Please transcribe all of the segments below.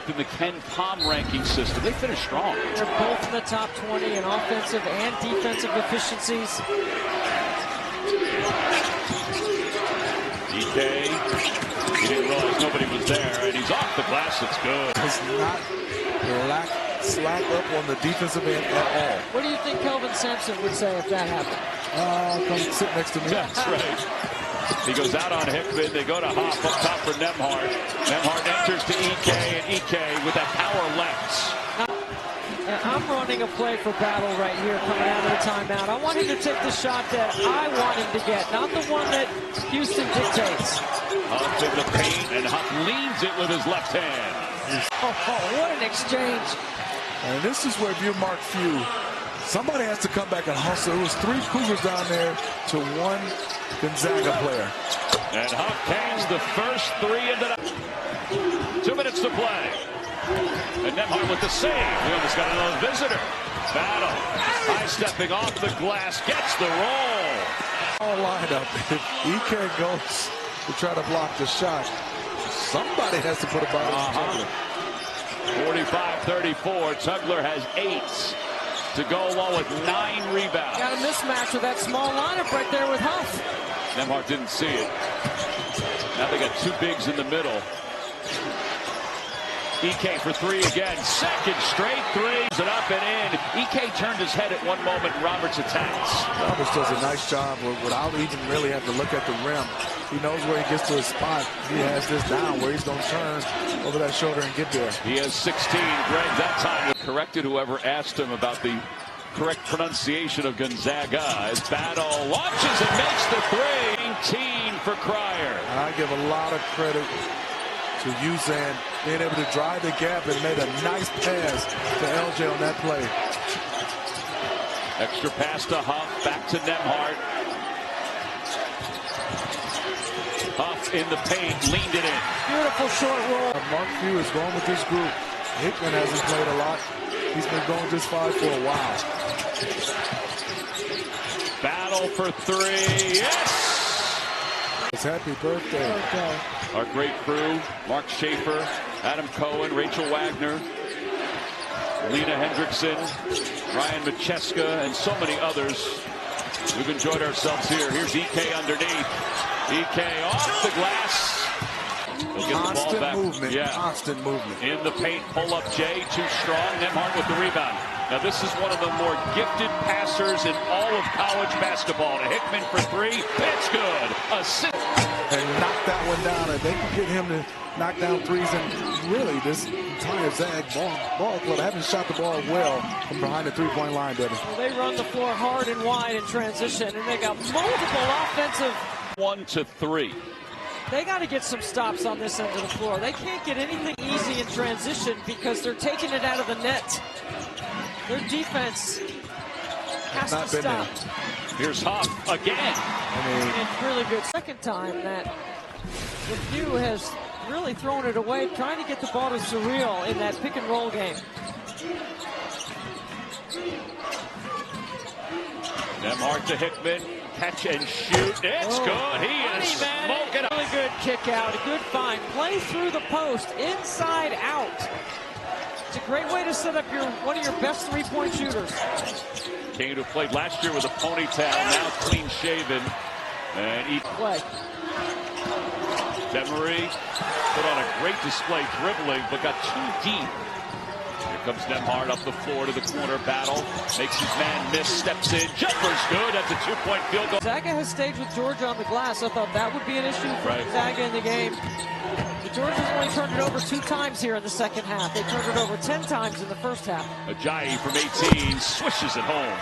ranked in the Ken Palm ranking system. They finished strong. They're both in the top 20 in offensive and defensive efficiencies. DK, he didn't realize nobody was there, and he's off the glass. It's good. Does not slack up on the defensive end at all. What do you think Kelvin Sampson would say if that happened? Come sit next to me. That's right. He goes out on Hickman. They go to Hoff up top for Nembhard. Nembhard enters to EK, and EK with that power lefts. I'm running a play for Battle right here coming out of the timeout. I want him to take the shot that I want him to get, not the one that Houston dictates. Huff in the paint, and Huff leans it with his left hand. Oh, what an exchange. And this is where if you're Mark Few, somebody has to come back and hustle. It was 3 Cougars down there to 1 Gonzaga player. And Huff hangs the first 3 into the 2 minutes to play. And Nembhard with the save. We almost got another visitor. Battle. High stepping off the glass. Gets the roll. All lined up. If EK goes to try to block the shot, somebody has to put a body on Tugler. 45-34. Tugler has 8 to go, along with 9 rebounds. Got a mismatch with that small lineup right there with Huff. Nembhard didn't see it. Now they got 2 bigs in the middle. EK for 3 again. Second straight 3s and up and in. EK turned his head at one moment. Roberts attacks. Roberts does a nice job without even really having to look at the rim. He knows where he gets to his spot. He has this down where he's going to turn over that shoulder and get there. He has 16. Greg that time corrected whoever asked him about the correct pronunciation of Gonzaga. As Battle launches and makes the 3. 19 for Cryer. And I give a lot of credit to Uzan being able to drive the gap and made a nice pass to LJ on that play. Extra pass to Huff, back to Nembhard. Huff in the paint, leaned it in. Beautiful short roll. Mark Few is going with this group. Hickman hasn't played a lot. He's been going this far for a while. Battle for 3. Yes! It's happy birthday. Our great crew, Mark Schaefer, Adam Cohen, Rachel Wagner, Lena Hendrickson, Ryan Macheska, and so many others. We've enjoyed ourselves here. Here's EK underneath. EK off the glass. He'll get the ball back. Movement, yeah. Constant movement. In the paint, pull up Jay, too strong. Nembhard with the rebound. Now this is one of the more gifted passers in all of college basketball. To Hickman for 3. It's good. Assist. And knock that one down. And they can get him to knock down 3s. And really, this entire Zag ball club haven't shot the ball well from behind the 3-point line, Devin. Well, they run the floor hard and wide in transition, and they got multiple offensive. 1 to 3. They got to get some stops on this end of the floor. They can't get anything easy in transition because they're taking it out of the net. Their defense has to stop. Here's Huff again. It's really good. Second time that the Few has really thrown it away, trying to get the ball to Surreal in that pick and roll game. Nembhard to Hickman. Catch and shoot. It's good. He is smoking. Really good kick out. A good find. Play through the post. Inside out. It's a great way to set up one of your best 3-point shooters. Kane, who played last year with a ponytail, now clean shaven. And he play. Demery put on a great display dribbling, but got too deep. Here comes Nembhard up the floor to the corner. Battle makes his man miss, steps in, jumper's good. That's a 2-point field goal. Gonzaga has stayed with Georgia on the glass. I thought that would be an issue for Gonzaga in the game. The Georgians only turned it over 2 times here in the second half. They turned it over 10 times in the first half. Ajayi from 18 swishes it home.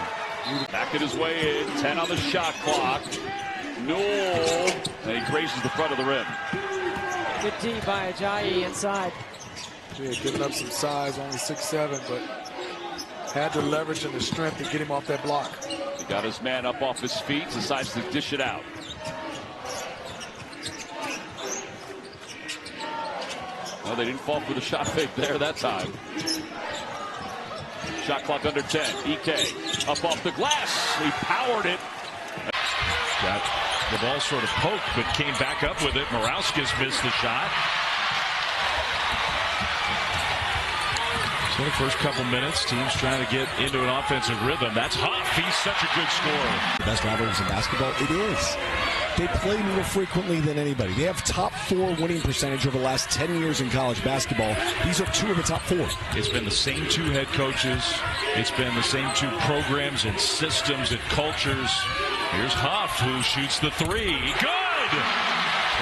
Back at his way in, 10 on the shot clock. Newell, and he grazes the front of the rim. Good D by Ajayi inside. Yeah, giving up some size, only 6'7", but had the leverage and the strength to get him off that block. He got his man up off his feet, decides to dish it out. Well, they didn't fall for the shot fake there that time. Shot clock under 10. EK up off the glass. He powered it. Got the ball sort of poked, but came back up with it. Morauskas missed the shot. So the first couple minutes, teams trying to get into an offensive rhythm. That's Huff. He's such a good scorer. The best rivalries in basketball? It is. They play more frequently than anybody. They have top 4 winning percentage over the last 10 years in college basketball. These are 2 of the top 4. It's been the same 2 head coaches. It's been the same 2 programs and systems and cultures. Here's Huff, who shoots the 3. Good!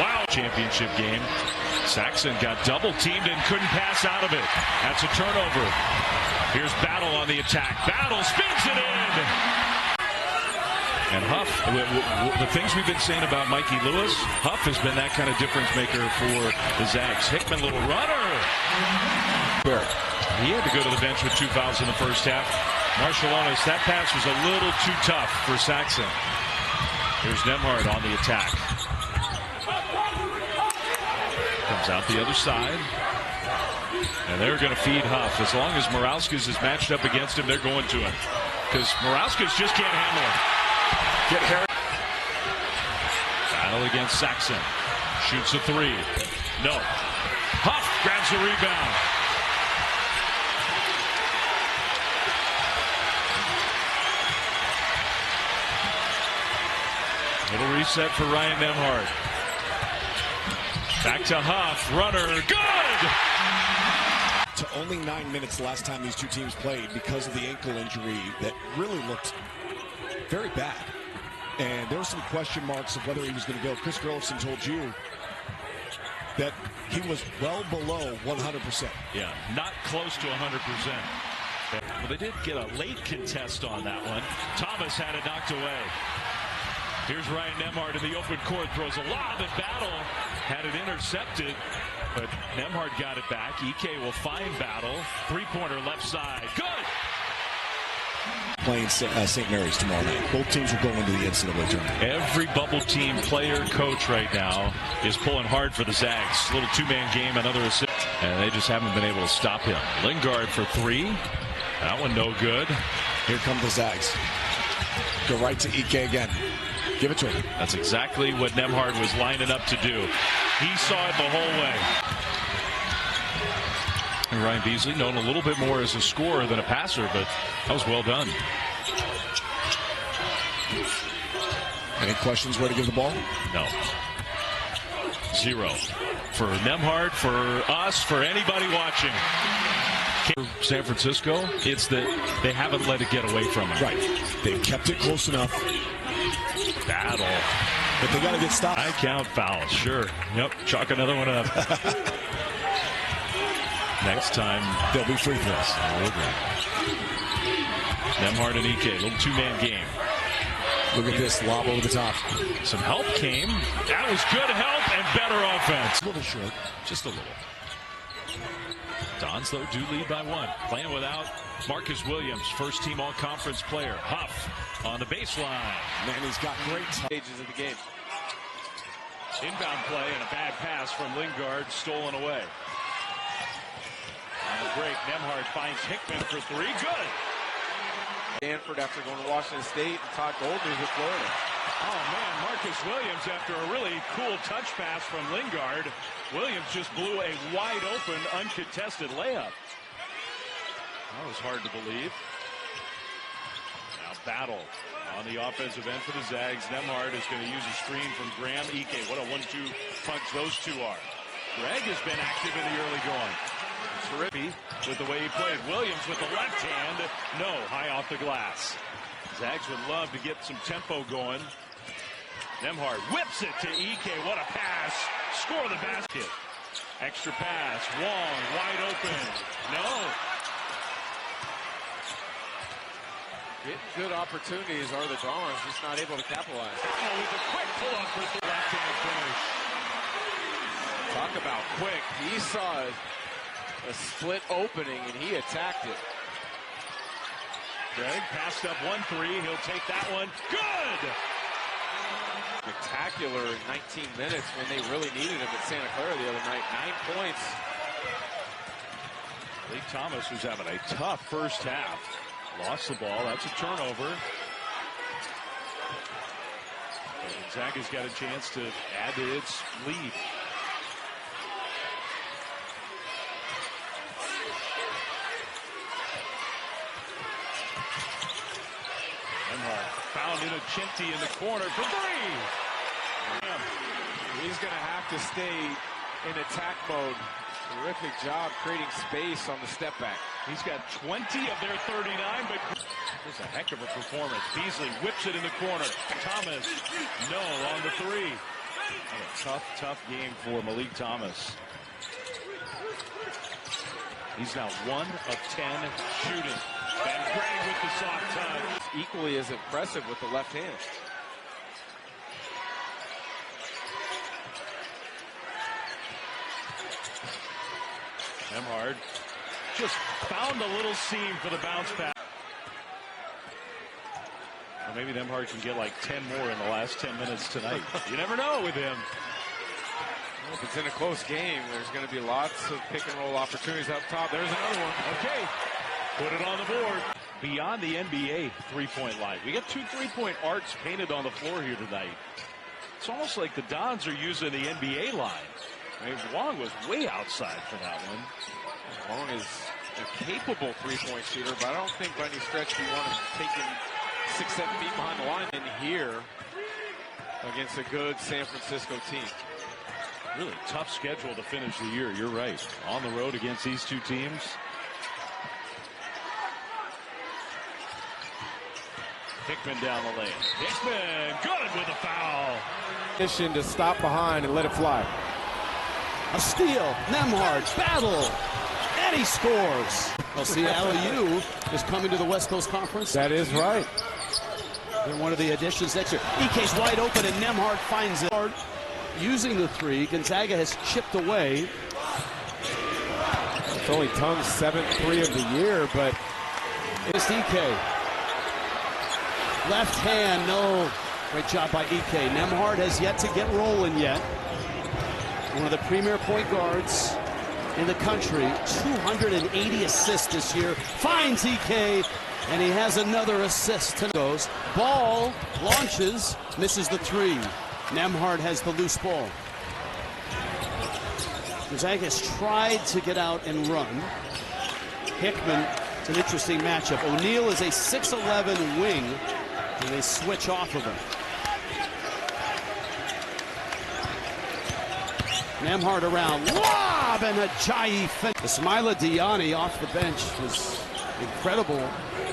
Wow. Championship game. Saxon got double teamed and couldn't pass out of it. That's a turnover. Here's Battle on the attack. Battle spins it in. And Huff, the things we've been saying about Mikey Lewis, Huff has been that kind of difference maker for the Zags. Hickman, little runner. He had to go to the bench with 2 fouls in the first half. Marshallonis, that pass was a little too tough for Saxon. Here's Nembhard on the attack. Comes out the other side. And they're going to feed Huff. As long as Morauskas is matched up against him, they're going to him. Because Morauskas just can't handle him. Get Harry. Battle against Saxon. Shoots a 3. No. Huff grabs the rebound. Little reset for Ryan Nembhard. Back to Huff. Runner. Good! To only 9 minutes last time these 2 teams played because of the ankle injury that really looked very bad. And there were some question marks of whether he was going to go. Chris Gurlifson told you that he was well below 100%. Yeah, not close to 100%. Well, they did get a late contest on that one. Thomas had it knocked away. Here's Ryan Nembhard in the open court, throws a lob, and Battle had it intercepted, but Nembhard got it back. Ike will find Battle. 3-pointer left side. Good! Playing St. Mary's tomorrow night. Both teams are going to the NCAA tournament. Every bubble team player, coach right now is pulling hard for the Zags. Little 2-man game, another assist, and they just haven't been able to stop him. Lingard for 3. That one no good. Here come the Zags. Go right to Ike again. Give it to him. That's exactly what Nembhard was lining up to do. He saw it the whole way. And Ryan Beasley, known a little bit more as a scorer than a passer, but that was well done. Any questions where to give the ball? No. 0. For Nembhard, for us, for anybody watching. San Francisco, it's that they haven't let it get away from them. Right. They've kept it close enough. Battle. But they got to get stopped. I count fouls, sure. Yep, chalk another one up. Next time, there'll be free throws. I will agree. Nembhard and Ike, little 2-man game. Look at this lob over the top. Some help came. That was good help and better offense. A little short, just a little. Dons, though, do lead by 1. Playing without Marcus Williams, first-team all-conference player. Huff on the baseline. Man, he's got great Stages of the game. Inbound play and a bad pass from Lingard, stolen away. On the break, Nembhard finds Hickman for 3. Good. Stanford after going to Washington State, and Todd Goldner's at Florida. Oh, man, Marcus Williams, after a really cool touch pass from Lingard, Williams just blew a wide-open, uncontested layup. That was hard to believe. Now Battle on the offensive end for the Zags. Nembhard is going to use a screen from Graham. Ike, what a 1-2 punch those two are. Greg has been active in the early going. Terrific with the way he played. Williams with the left hand. No, high off the glass. Zags would love to get some tempo going. Nembhard whips it to Ike. What a pass. Score the basket. Extra pass. Wong wide open. No. Getting good opportunities are the Dons, just not able to capitalize. Oh, with a quick pull-up with the left-hand finish. Talk about quick. He saw a split opening, and he attacked it. Greg passed up 1-3. He'll take that one. Good! Spectacular in 19 minutes when they really needed him at Santa Clara the other night. 9 points. Lee Thomas, who's having a tough first half, lost the ball. That's a turnover. Gonzaga's got a chance to add to its lead. Nembhard found in a Chinty in the corner for three. He's going to have to stay in attack mode. Terrific job creating space on the step back. He's got 20 of their 39, but it's a heck of a performance. Beasley whips it in the corner. Thomas, no on the three. What a tough game for Malik Thomas. He's now 1 of 10 shooting. Van Gregg with the soft touch. Equally as impressive with the left hand. Nembhard just found a little seam for the bounce pass. Well, maybe Nembhard can get like 10 more in the last 10 minutes tonight. You never know with him. If it's in a close game, there's going to be lots of pick and roll opportunities up top. There's another one. Okay, put it on the board. Beyond the NBA three-point line. We got 2 3-point arcs painted on the floor here tonight. It's almost like the Dons are using the NBA line. I mean, Wong was way outside for that one. Wong is a capable three-point shooter, but I don't think by any stretch you want to take him 6-7 feet behind the line in here against a good San Francisco team. Really tough schedule to finish the year. You're right. On the road against these two teams. Hickman down the lane. Hickman, good with a foul. Mission to stop behind and let it fly. A steal, Nembhard, battle, and he scores. Well, see, LU is coming to the West Coast Conference. That is right. They're one of the additions next year. EK's wide open, and Nembhard finds it. Using the three, Gonzaga has chipped away. It's only Tung's 7th three of the year, but It's EK. Left hand, no. Great job by EK. Nembhard has yet to get rolling yet. One of the premier point guards in the country. 280 assists this year. Finds EK, and he has another assist. Goes. Ball launches, misses the three. Nembhard has the loose ball. Gonzaga has tried to get out and run. Hickman, it's an interesting matchup. O'Neal is a 6'11" wing, and they switch off of him. Nembhard around, lob, and Ajayi finish. Ismaila Diani off the bench was incredible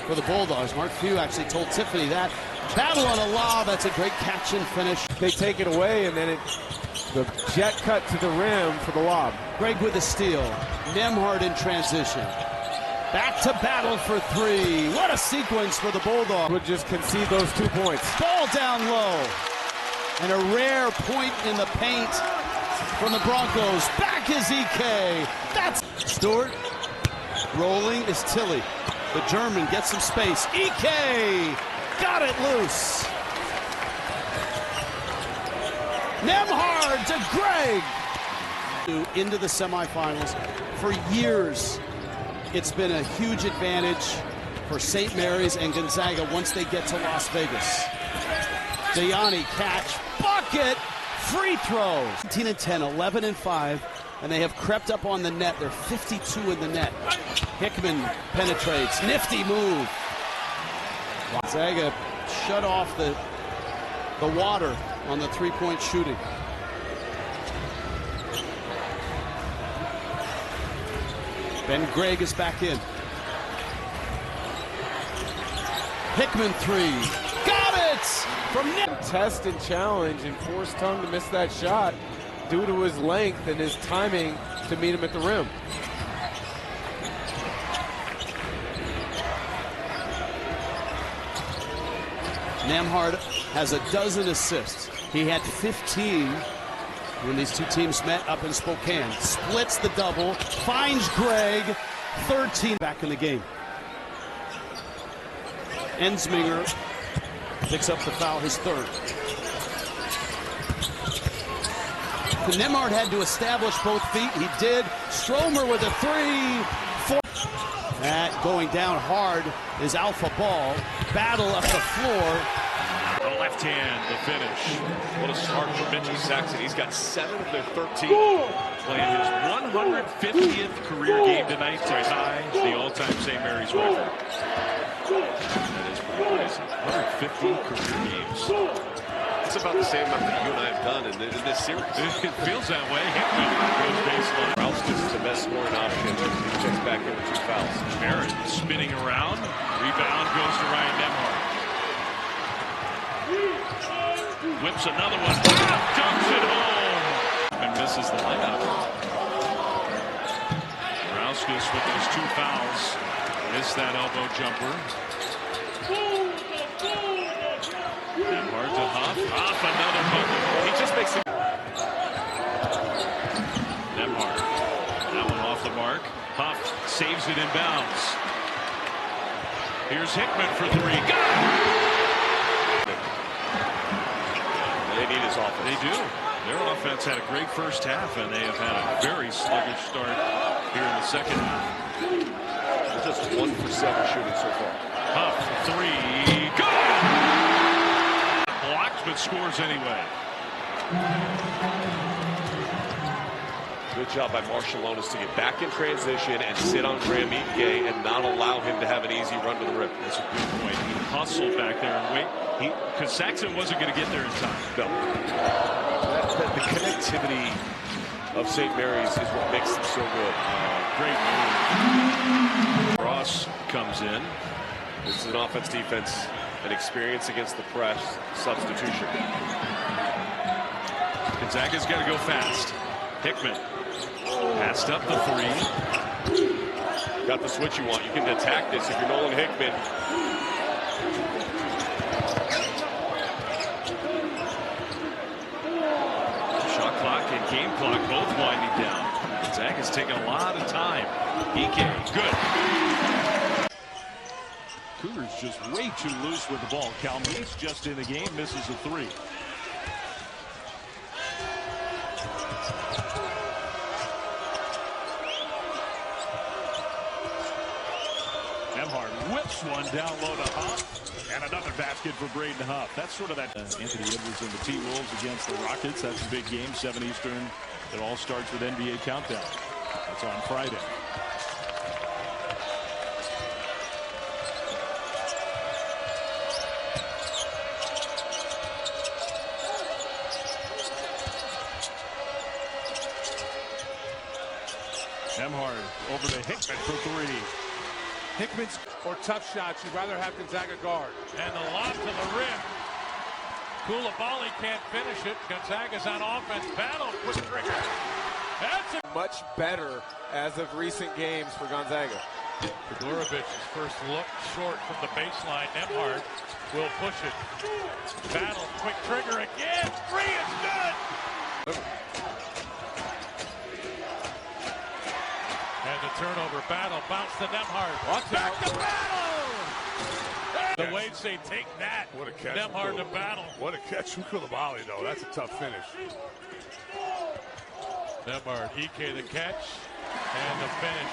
for the Bulldogs. Mark Few actually told Tiffany that. Battle on a lob, that's a great catch and finish. they take it away, and then the jet cut to the rim for the lob. Greg with the steal. Nembhard in transition. Back to battle for three. What a sequence for the Bulldogs. Would just concede those 2 points. Ball down low. And a rare point in the paint from the Broncos. Back is EK. That's Stewart. Rolling is Tilly. The German gets some space. EK got it loose. Nembhard to Greg. Into the semifinals. For years, it's been a huge advantage for St. Mary's and Gonzaga once they get to Las Vegas. Diani catch, bucket, free throws. 17 and 10, 11 and 5, and they have crept up on the net. They're 52 in the net. Hickman penetrates, nifty move. Gonzaga shut off the water on the three-point shooting. Ben Gregg is back in. Hickman three. Got it! From Nick. Test and challenge and force Tung to miss that shot due to his length and his timing to meet him at the rim. Nembhard has a dozen assists. He had 15 when these two teams met up in Spokane. Splits the double, finds Greg, 13 back in the game. Ensminger picks up the foul, his third. Nembhard had to establish both feet. He did. Stromer with a 3, 4. That going down hard is Alpha Ball. Battle up the floor. The left hand, the finish. What a start for Mitchell Saxon. He's got 7 of their 13. Playing his 150th career game tonight to tie the all-time St. Mary's record. That is Plays 150 career games. It's about the same amount that you and I have done in this series. It feels that way. Hickman goes baseline. Rauskas is the best scoring option. He checks back in with 2 fouls. Barrett spinning around. Rebound goes to Ryan Nembhard. Whips another one. Dumps it home. And misses the layup. Rauskas with those 2 fouls. Missed that elbow jumper. Nembhard to Huff. Huff another bucket. He just makes it. Nembhard. That one off the mark. Huff saves it in bounds. Here's Hickman for 3. Got it! They need his offense. They do. Their offense had a great first half, and they have had a very sluggish start here in the second half. They're just 1 for 7 shooting so far. Huff, 3. Good! Blocked, but scores anyway. Good job by Marshallonis to get back in transition and sit on Graham Ike and not allow him to have an easy run to the rim. That's a good point. He hustled back there and wait. Because Saxon wasn't going to get there in time. No. The connectivity of St. Mary's is what makes them so good. Great move. Ross comes in. This is an offense-defense, an experience against the press substitution. Gonzaga's got to go fast. Hickman passed up the 3. Got the switch you want. You can attack this if you're Nolan Hickman. Shot clock and game clock both winding down. Gonzaga's taking a lot of time. Ike, good. Cougars just way too loose with the ball. Calme's just in the game, misses a 3. Nembhard whips one down low to Huff. And another basket for Braden Huff. That's sort of that Anthony Edwards and the T-Wolves against the Rockets. That's a big game, 7 Eastern. It all starts with NBA Countdown. That's on Friday. Nembhard over to Hickman for 3. Hickman's or tough shots. You'd rather have Gonzaga guard. And the lob to the rim. Koulibaly can't finish it. Gonzaga's on offense. Battle, quick trigger. That's Much better as of recent games for Gonzaga. Fedorovic's first look short from the baseline. Nembhard will push it. Battle, quick trigger again. 3 is good. And the turnover. Battle bounce to Nembhard. Watch Back out. to Battle. The Wade say take that. What a catch. Nembhard to Battle. What a catch from Koulibaly, though. That's a tough finish. Nembhard, Ike the catch and the finish.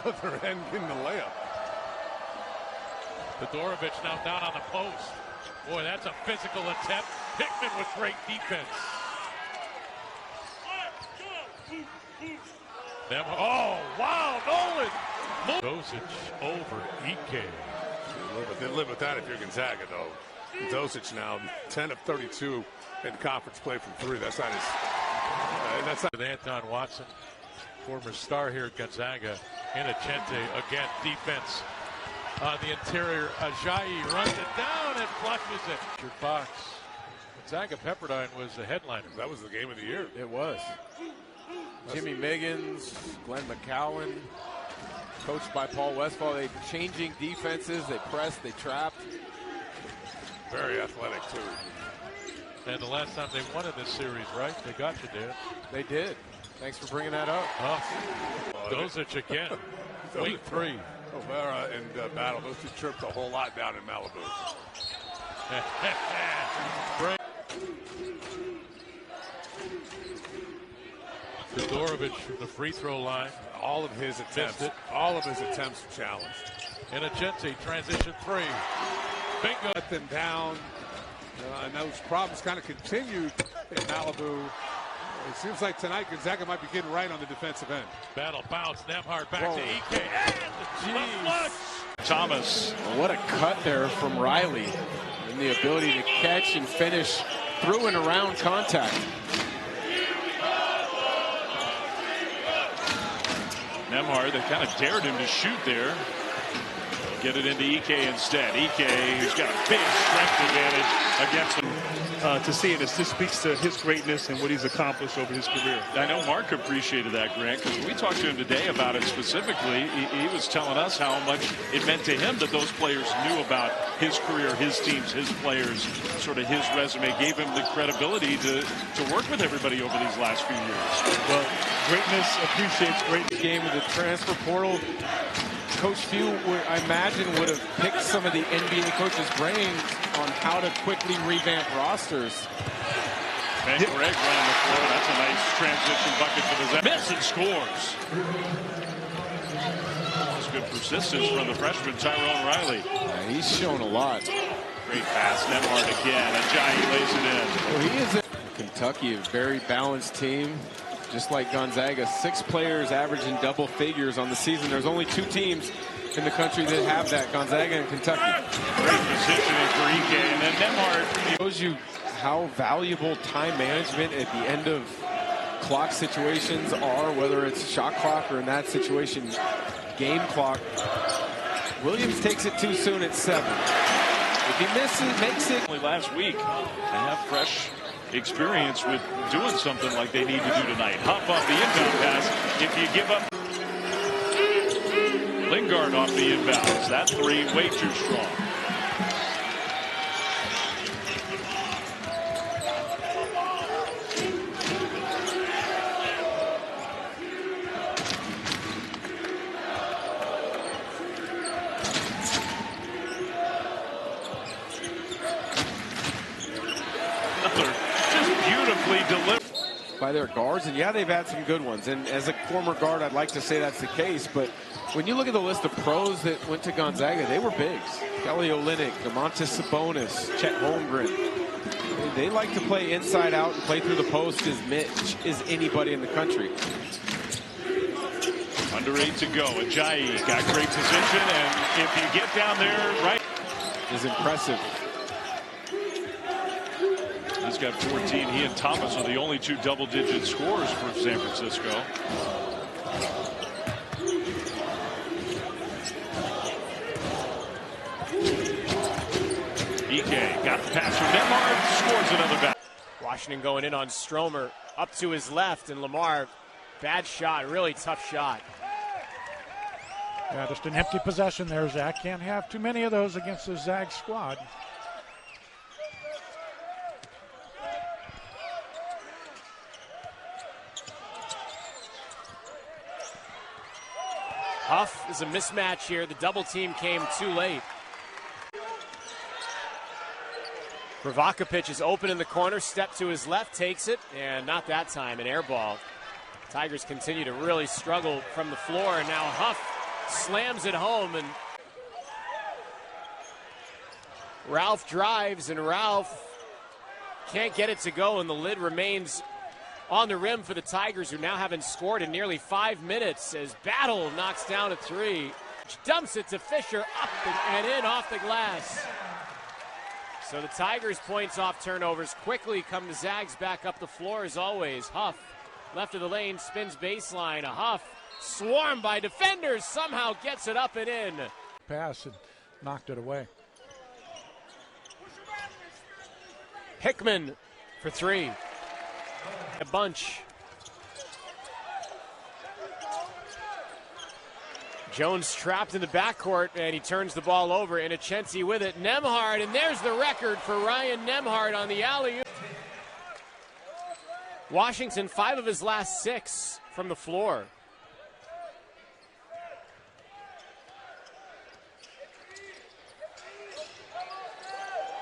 Other end getting the layup. Fedorovic now down on the post. Boy, that's a physical attempt. Hickman with great defense. Oh, wow, Nolan. Dosic over Ike. They live with that if you're Gonzaga, though. Dosic now 10 of 32 in conference play from 3. That's not his. That's not. With Anton Watson, former star here at Gonzaga. Inocente again, defense on the interior. Ajayi runs it down and flushes it. Richard Fox. Gonzaga Pepperdine was the headliner. That was the game of the year. It was. Jimmy Miggins, Glenn McCowan, coached by Paul Westphal. They changing defenses. They pressed. They trapped. Very athletic, too. And the last time they won in this series, right? They got you, Dan. They did. Thanks for bringing that up. Dosic again. Wing 3. O'Mara and Battle. Those two tripped a whole lot down in Malibu. Great. Fedorovic from the free throw line. All of his attempts. All of his attempts are challenged. Inocente, transition 3. Bingo. Let them down. And those problems kind of continued in Malibu. It seems like tonight Gonzaga might be getting right on the defensive end. Battle bounce. Nembhard back to Ike. And the flush. Thomas. What a cut there from Riley, and the ability to catch and finish through and around contact. Nembhard, they kind of dared him to shoot there. Get it into Ike instead. Ike, who's got a big strength advantage against him. To see it, this speaks to his greatness and what he's accomplished over his career. I know Mark appreciated that, Grant, because we talked to him today about it specifically. He was telling us how much it meant to him that those players knew about his career, his teams, his players, sort of his resume, gave him the credibility to work with everybody over these last few years. Well, greatness appreciates greatness. Game of the transfer portal. Coach Few, I imagine, would have picked some of the NBA coaches' brains on how to quickly revamp rosters. Ben Gregg running the floor. That's a nice transition bucket for the Zags. Miss and scores. That's good persistence from the freshman, Tyrone Riley. Yeah, he's shown a lot. Great pass. Nembhard again. Ajayi lays it in. Well, he is Kentucky, a very balanced team. Just like Gonzaga, 6 players averaging double figures on the season. There's only 2 teams in the country that have that, Gonzaga and Kentucky. Great positioning for Ike, and then Nembhard. It shows you how valuable time management at the end of clock situations are, whether it's shot clock or in that situation, game clock. Williams takes it too soon at 7. If he misses, makes it. Only last week, they have fresh experience with doing something like they need to do tonight. Huff off the inbound pass. If you give up, Lingard off the inbounds. That 3 way too strong. Delivered by their guards, and yeah, they've had some good ones, and as a former guard, I'd like to say that's the case, but when you look at the list of pros that went to Gonzaga, they were bigs. Kelly Olynyk, Domantas Sabonis, Chet Holmgren. They like to play inside out and play through the post as much as anybody in the country. Under 8 to go. Ajayi got great position, and if you get down there right, is impressive. He's got 14. He and Thomas are the only 2 double-digit scorers for San Francisco. Ike got the pass from Nembhard, scores another back. Washington going in on Stromer, up to his left, and Lamar, bad shot, really tough shot. Yeah, just an empty possession there, Zach. Can't have too many of those against the Zag squad. Huff is a mismatch here. The double team came too late. Pravakovic is open in the corner, step to his left, takes it, and not that time, an air ball. Tigers continue to really struggle from the floor, and now Huff slams it home, and Ralph drives, and Ralph can't get it to go, and the lid remains on the rim for the Tigers, who now haven't scored in nearly 5 minutes, as Battle knocks down a 3. Dumps it to Fisher, up and in off the glass. So the Tigers' points off turnovers quickly come the Zags back up the floor as always. Huff, left of the lane, spins baseline. A Huff, swarmed by defenders, somehow gets it up and in. Pass and knocked it away. Hickman for 3. A bunch. Jones trapped in the backcourt, and he turns the ball over. Innocenti with it. Nembhard, and there's the record for Ryan Nembhard on the alley-oop. Washington, 5 of his last 6 from the floor.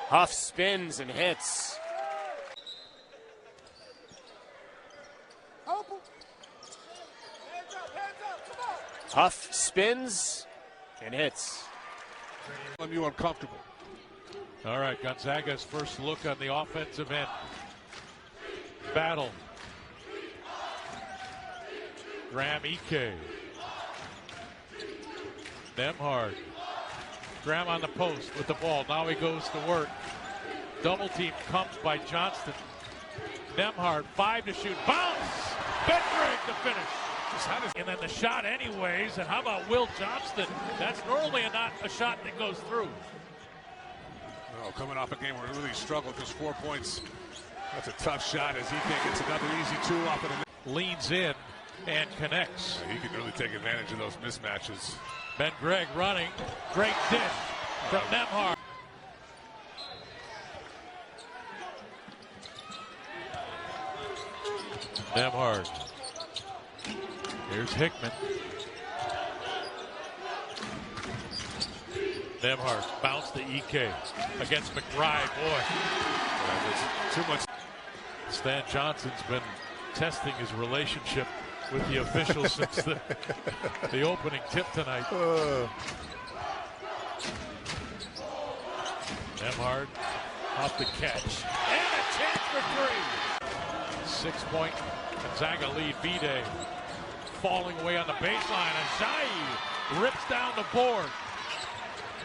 Huff spins and hits. Huff spins and hits. You uncomfortable. All right, Gonzaga's first look on the offensive end. Battle. Graham Ike. Nembhard. Graham on the post with the ball. Now he goes to work. Double team comes by Johnston. Nembhard, 5 to shoot. Bounce! Bengreg to finish. And then the shot anyways. And how about Will Johnston? That's normally not a shot that goes through. Oh, coming off a game where he really struggled, just 4 points. That's a tough shot as he gets another easy two off of the leans in and connects. Yeah, he can really take advantage of those mismatches. Bengreg running. Great dish from Nembhard. Nembhard. Here's Hickman. Nembhard bounce to EK against McBride. Boy, too much. Stan Johnson's been testing his relationship with the officials since the opening tip tonight. Nembhard off the catch. And a chance for 3. 6-point Gonzaga lead. B-Day falling away on the baseline. Ajayi rips down the board.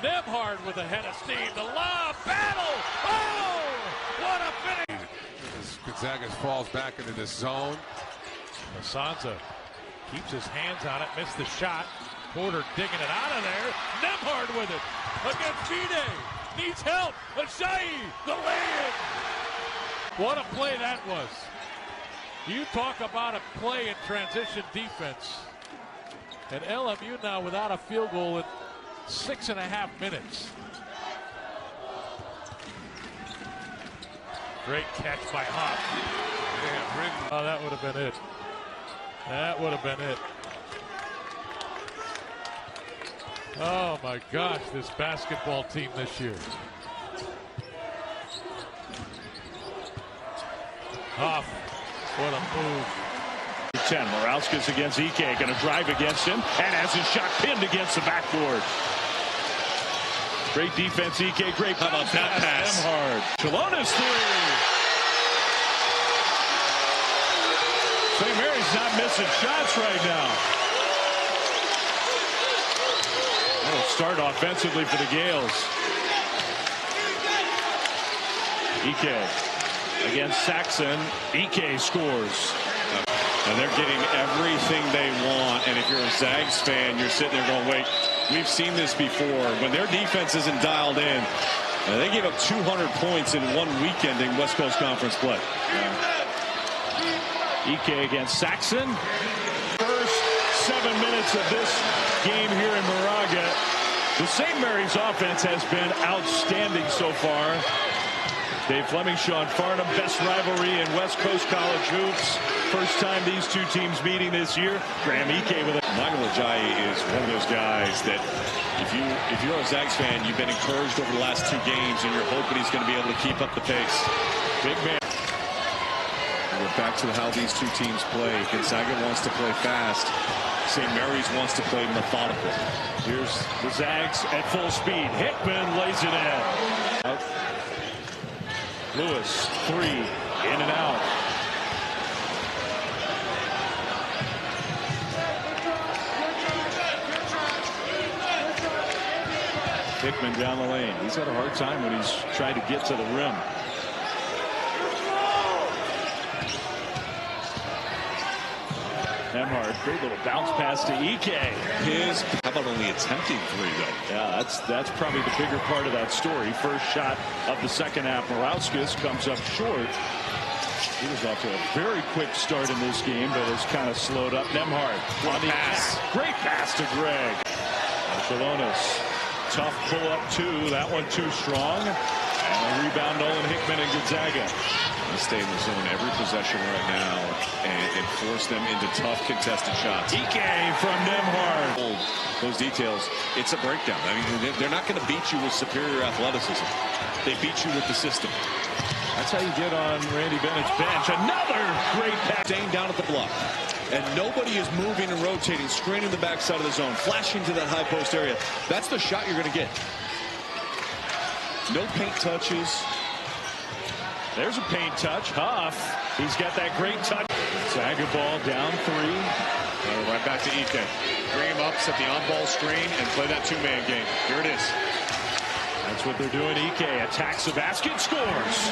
Nembhard with a head of steam. The lob battle. Oh, what a finish. Gonzaga falls back into this zone. Masanza keeps his hands on it. Missed the shot. Porter digging it out of there. Nembhard with it against B-Day. Needs help. Ajayi, the lay-in. What a play that was. You talk about a play in transition defense. And LMU now without a field goal in 6.5 minutes. Great catch by Huff. Oh, that would have been it. That would have been it. Oh my gosh, this basketball team this year. Huff, what a move. 10. Morauskas against Ike, going to drive against him, and has his shot pinned against the backboard. Great defense, Ike. Great How about that pass? Nembhard. Chalonis 3. St. Mary's not missing shots right now. That'll start offensively for the Gales. Ike against Saxon. Ike scores. And they're getting everything they want. And if you're a Zags fan, you're sitting there going, wait, we've seen this before. When their defense isn't dialed in, they gave up 200 points in one weekend in West Coast Conference play. Ike against Saxon. First 7 minutes of this game here in Moraga. The St. Mary's offense has been outstanding so far. Dave Fleming, Sean Farnham, best rivalry in West Coast college hoops. First time these two teams meeting this year. Graham Ike with it. Michael Ajayi is one of those guys that if you're a Zags fan, you've been encouraged over the last 2 games, and you're hoping he's going to be able to keep up the pace. Big man. We're back to how these two teams play. Gonzaga wants to play fast. St. Mary's wants to play methodical. Here's the Zags at full speed. Hickman lays it in. Lewis, 3, in and out. Hickman down the lane. He's had a hard time when he's tried to get to the rim. Nembhard, great little bounce pass to Ike. How about only attempting 3 though? Yeah, that's probably the bigger part of that story. First shot of the second half. Morauskas comes up short. He was off to a very quick start in this game, but has kind of slowed up. Nembhard on the pass. Great pass to Greg. Chalonis, tough pull up 2. That one too strong. And a rebound, Nolan Hickman and Gonzaga. They stay in the zone every possession right now and force them into tough contested shots. Ike from Nembhard. Those details, it's a breakdown. I mean, they're not going to beat you with superior athleticism. They beat you with the system. That's how you get on Randy Bennett's bench. Another great pass. Staying down at the block. And nobody is moving and rotating, screening the backside of the zone, flashing to that high post area. That's the shot you're going to get. No paint touches. There's a paint touch. Huff, he's got that great touch. Zaga ball down 3. Right back to Ike. Bring him up, set the on-ball screen, and play that 2-man game. Here it is. That's what they're doing. Ike attacks the basket, scores.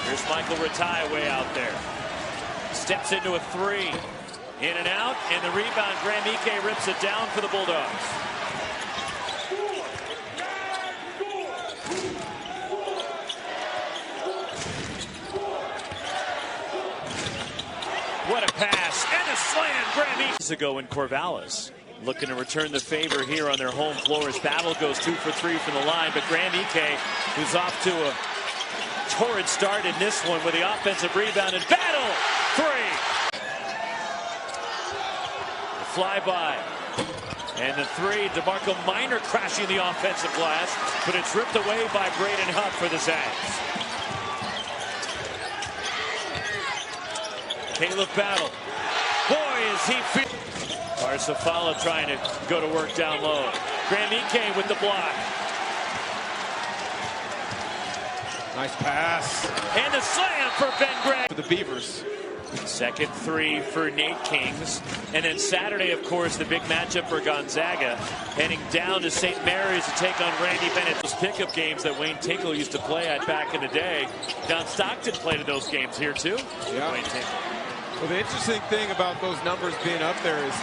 Here's Michael Ratai way out there. Steps into a three. In and out, and the rebound. Graham Ike rips it down for the Bulldogs. What a pass, and a slam, Graham Ike. Ago in Corvallis. Looking to return the favor here on their home floor as Battle goes 2 for 3 from the line, but Graham Ike, who's off to a torrid start in this one with the offensive rebound, and Battle, 3. The flyby, and the 3, DeMarco Minor crashing the offensive glass, but it's ripped away by Braden Huff for the Zags. Caleb Battle, boy is he Arsafala trying to go to work down low. Graham Ike with the block. Nice pass. And a slam for Ben Graham. For the Beavers. Second 3 for Nate Kings. And then Saturday, of course, the big matchup for Gonzaga. Heading down to St. Mary's to take on Randy Bennett. Those pickup games that Wayne Tinkle used to play at back in the day. Don Stockton played in those games here, too. Yeah. Wayne Tinkle. Well, the interesting thing about those numbers being up there is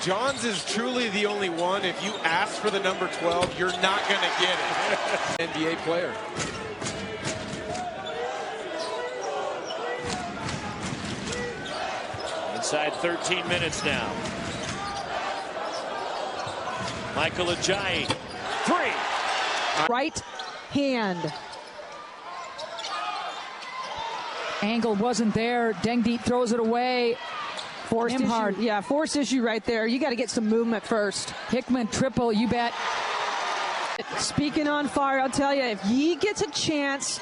Johns is truly the only one. If you ask for the number 12, you're not going to get it. NBA player. Inside 13 minutes now. Michael Ajayi, 3. Right hand. Angle wasn't there. Dengdeep throws it away. Forced Nembhard. Issue. Yeah, force issue right there. You got to get some movement first. Hickman triple, you bet. Speaking on fire, I'll tell you, if he gets a chance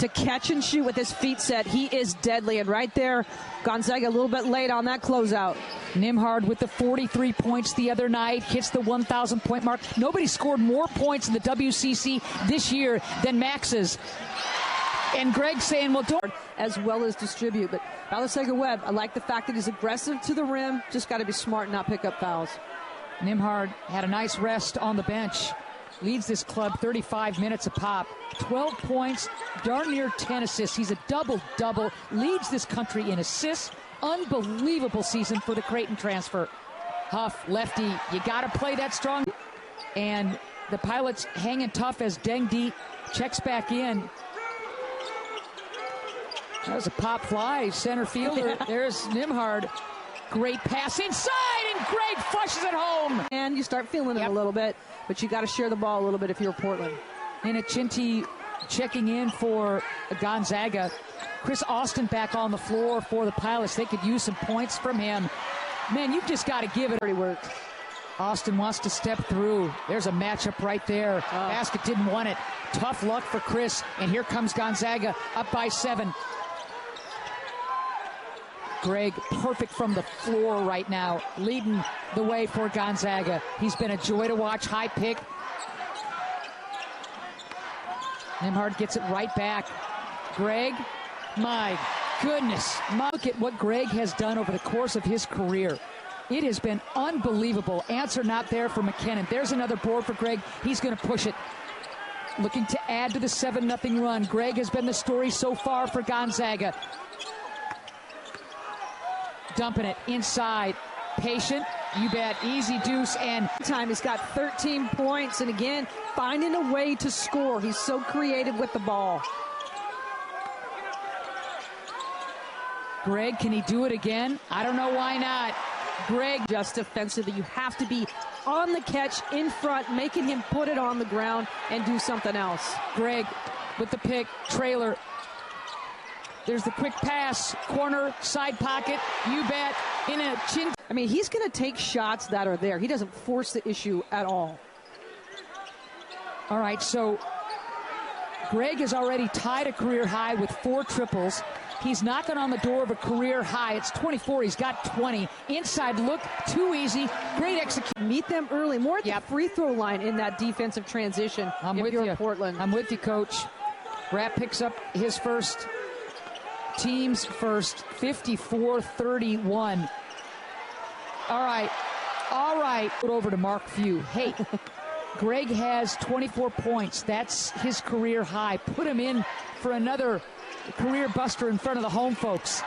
to catch and shoot with his feet set, he is deadly. And right there, Gonzaga a little bit late on that closeout. Nembhard with the 43 points the other night, hits the 1,000 point mark. Nobody scored more points in the WCC this year than Max's. And Greg saying, well, don't. As well as distribute. But Balasaga-Webb, I like the fact that he's aggressive to the rim. Just got to be smart and not pick up fouls. Nembhard had a nice rest on the bench. Leads this club 35 minutes a pop. 12 points, darn near 10 assists. He's a double-double. Leads this country in assists. Unbelievable season for the Creighton transfer. Huff, lefty, you got to play that strong. And the Pilots hanging tough as Dengdeep checks back in. That was a pop fly, center fielder. There's Nembhard. Great pass inside, and Greg flushes it home. And you start feeling it a little bit, but you got to share the ball a little bit if you're Portland. And Chinty checking in for Gonzaga. Chris Austin back on the floor for the Pilots. They could use some points from him. Man, you've just got to give it. Already worked. Austin wants to step through. There's a matchup right there. Basket didn't want it. Tough luck for Chris. And here comes Gonzaga up by 7. Greg, perfect from the floor right now, leading the way for Gonzaga. He's been a joy to watch. High pick. Nembhard gets it right back. Greg, my goodness. Look at what Greg has done over the course of his career. It has been unbelievable. Answer not there for McKinnon. There's another board for Greg. He's going to push it. Looking to add to the 7-0 run. Greg has been the story so far for Gonzaga. Dumping it inside. Patient, you bet. Easy deuce, and time he's got 13 points, and again, finding a way to score. He's so creative with the ball. Greg, can he do it again? I don't know why not. Greg, just defensively, you have to be on the catch in front, making him put it on the ground and do something else. Greg with the pick, trailer. There's the quick pass, corner, side pocket, you bet, in a chin. I mean, he's going to take shots that are there. He doesn't force the issue at all. All right, so Greg has already tied a career high with 4 triples. He's knocking on the door of a career high. It's 24. He's got 20. Inside look, too easy. Great execution. Meet them early, more at the free throw line in that defensive transition. I'm with you, Portland. I'm with you, Coach. Rapp picks up his first, team's first, 54-31. All right. Put over to Mark Few. Hey, Greg has 24 points. That's his career high. Put him in for another career buster in front of the home folks.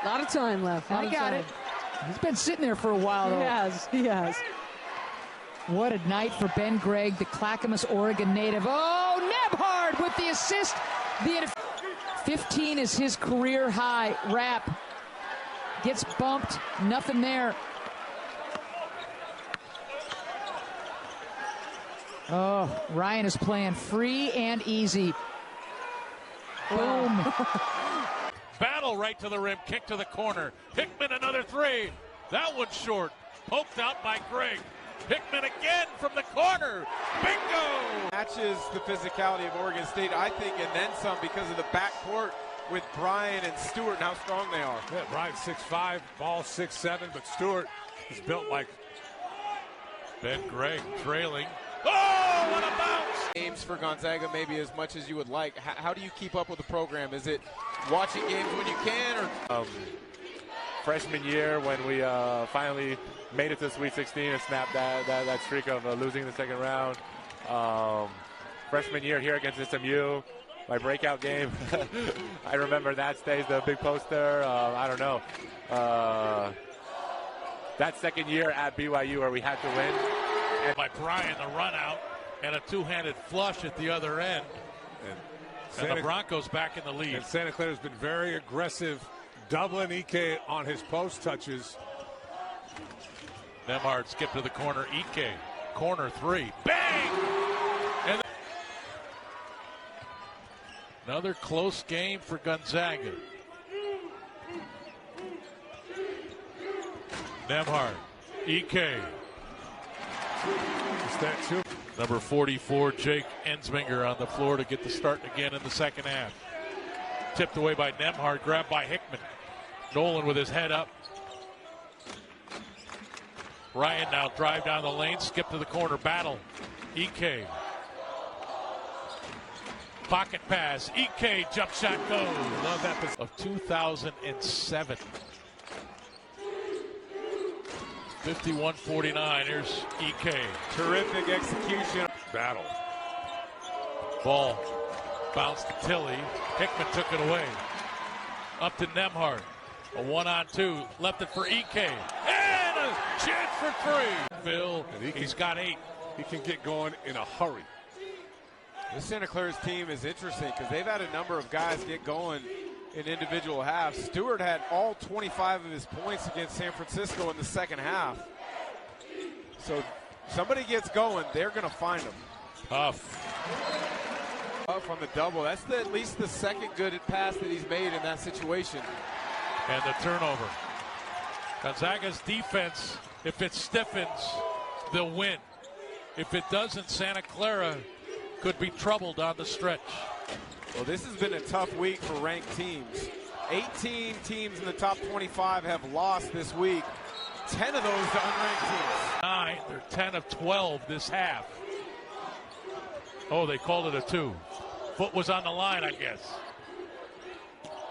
A lot of time left. I got it. He's been sitting there for a while, though. He has. What a night for Ben Gregg, the Clackamas, Oregon native. Oh, Nembhard with the assist. 15 is his career high. Rapp gets bumped. Nothing there. Oh, Ryan is playing free and easy. Boom. Battle right to the rim, kick to the corner. Hickman another 3. That one's short. Poked out by Gregg. Hickman again from the corner. Bingo! Matches the physicality of Oregon State, I think, and then some because of the backcourt with Bryan and Stewart and how strong they are. Yeah, Bryan's 6'5", Ball 6'7", but Stewart is built like Ben Gregg trailing. Oh, what a bounce! Games for Gonzaga maybe as much as you would like. How do you keep up with the program? Is it watching games when you can, or freshman year when we finally made it to Sweet 16 and snapped that streak of losing the second round. Freshman year here against SMU, my breakout game. I remember that stays the big poster. I don't know. That second year at BYU where we had to win. And by Bryan, the run out and a two-handed flush at the other end. And the Broncos back in the lead. And Santa Clara's been very aggressive, doubling Ike on his post touches. Nembhard skip to the corner. Ike, corner 3. Bang! And another close game for Gonzaga. Nembhard, Ike. Number 44, Jake Ensminger on the floor to get the start again in the second half. Tipped away by Nembhard, grabbed by Hickman. Nolan with his head up. Ryan now drive down the lane, skip to the corner, battle. Ike. Pocket pass, Ike, jump shot goes. Love that of 2007. 51-49, here's Ike. Terrific execution. Battle. Ball bounced to Tilly. Hickman took it away. Up to Nembhard. A 1-on-2. Left it for Ike. And a chance for 3. Phil, he's got 8. He can get going in a hurry. This Santa Clara's team is interesting because they've had a number of guys get going in individual halves. Stewart had all 25 of his points against San Francisco in the second half. So somebody gets going, they're going to find him. Tough. Up on the double. That's at least the second good pass that he's made in that situation. And the turnover. Gonzaga's defense, if it stiffens, they'll win. If it doesn't, Santa Clara could be troubled on the stretch. Well, this has been a tough week for ranked teams. 18 teams in the top 25 have lost this week. 10 of those to unranked teams. 9, they're 10 of 12 this half. Oh, they called it a 2. Foot was on the line, I guess.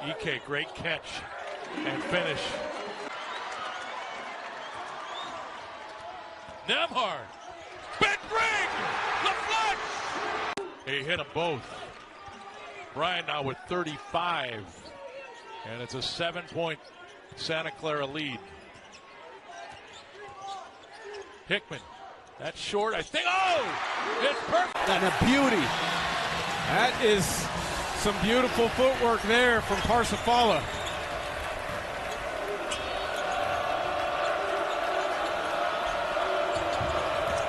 Ike, great catch and finish. Nembhard. Ben Gregg, the flush. He hit them both. Bryan now with 35. And it's a 7-point Santa Clara lead. Hickman. That's short, I think. Oh! It's perfect. And a beauty. That is some beautiful footwork there from Parsifala.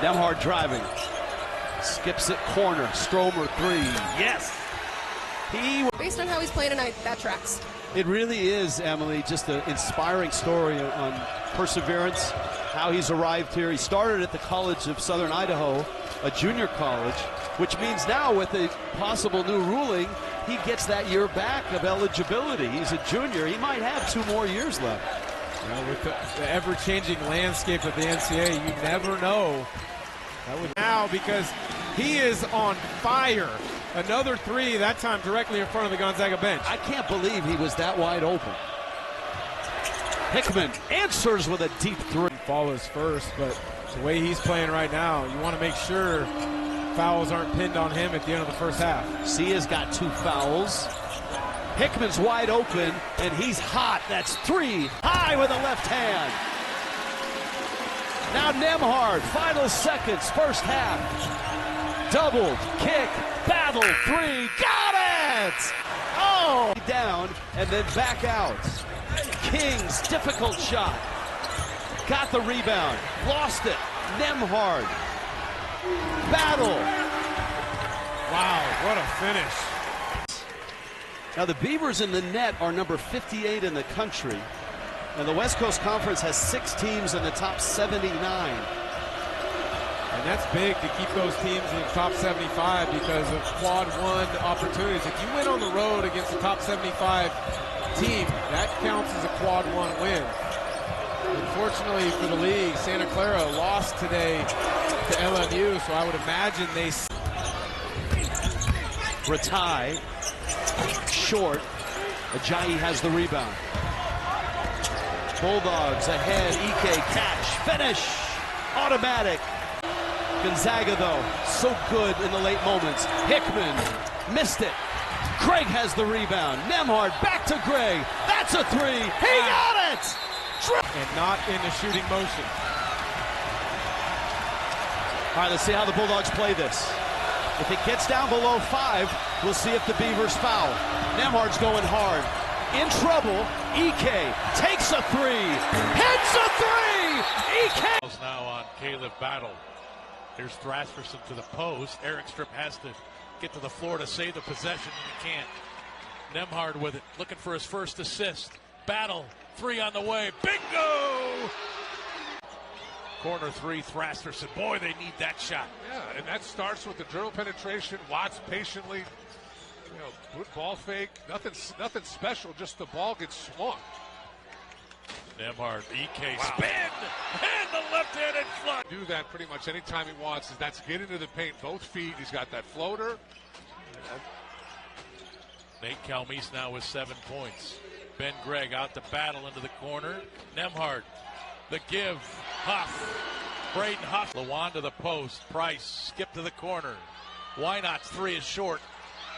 Nembhard driving. Skips it corner. Stromer 3. Yes. Based on how he's playing tonight, that tracks. It really is, Emily, just an inspiring story on perseverance, how he's arrived here. He started at the College of Southern Idaho, a junior college, which means now with a possible new ruling, he gets that year back of eligibility. He's a junior. He might have 2 more years left. Well, with the ever-changing landscape of the NCAA, you never know. That would now, because he is on fire. Another 3, that time directly in front of the Gonzaga bench. I can't believe he was that wide open. Hickman answers with a deep 3. Follows first, but the way he's playing right now, you want to make sure fouls aren't pinned on him at the end of the first half. Sia's got 2 fouls. Hickman's wide open, and he's hot. That's 3, high with a left hand. Now Nembhard, final seconds, first half. Doubled, kick, battle, 3, got it! Oh! Down, and then back out. King's difficult shot. Got the rebound, lost it. Nembhard. Battle. Wow, what a finish. Now the Beavers in the net are number 58 in the country. And the West Coast Conference has 6 teams in the top 79. And that's big to keep those teams in the top 75 because of quad 1 opportunities. If you win on the road against the top 75 team, that counts as a quad 1 win. Unfortunately for the league, Santa Clara lost today to LMU, so I would imagine they... Ratai, short. Ajayi has the rebound. Bulldogs ahead, Ike, catch, finish, automatic. Gonzaga, though, so good in the late moments. Hickman missed it. Craig has the rebound. Nembhard back to Craig. That's a 3. He got it! And not in the shooting motion. All right, let's see how the Bulldogs play this. If it gets down below 5, we'll see if the Beavers foul. Nembhard's going hard. In trouble, Ike takes a 3. Hits a 3! Ike! Now on Caleb Battle. Here's Thrasherson to the post. Eric Strip has to get to the floor to save the possession, and he can't. Nembhard with it, looking for his first assist. Battle, 3 on the way. Bingo! Corner 3, Thrasherson. Boy, they need that shot. Yeah, and that starts with the dribble penetration. Watts patiently, good ball fake. Nothing special, just the ball gets swung. Nembhard, EK spin, and the left-handed flush. Do that pretty much anytime he wants. That's get into the paint, both feet. He's got that floater. Nate Calmese now with 7 points. Ben Gregg out to battle into the corner. Nembhard, the give, Huff, Braden Huff. Lawan to the post, Price, skip to the corner. Wynot's 3 is short.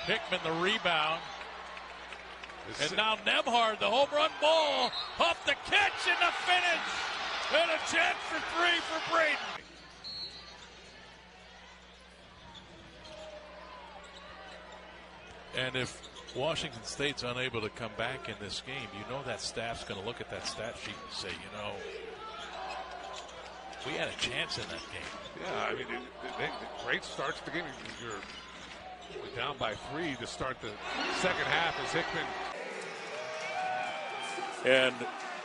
Hickman the rebound. And now Nembhard, the home run ball, off the catch and the finish. And a chance for 3 for Braden. And if Washington State's unable to come back in this game, you know that staff's going to look at that stat sheet and say, we had a chance in that game. Yeah, I mean, great start to the game. You're down by 3 to start the second half as Hickman. And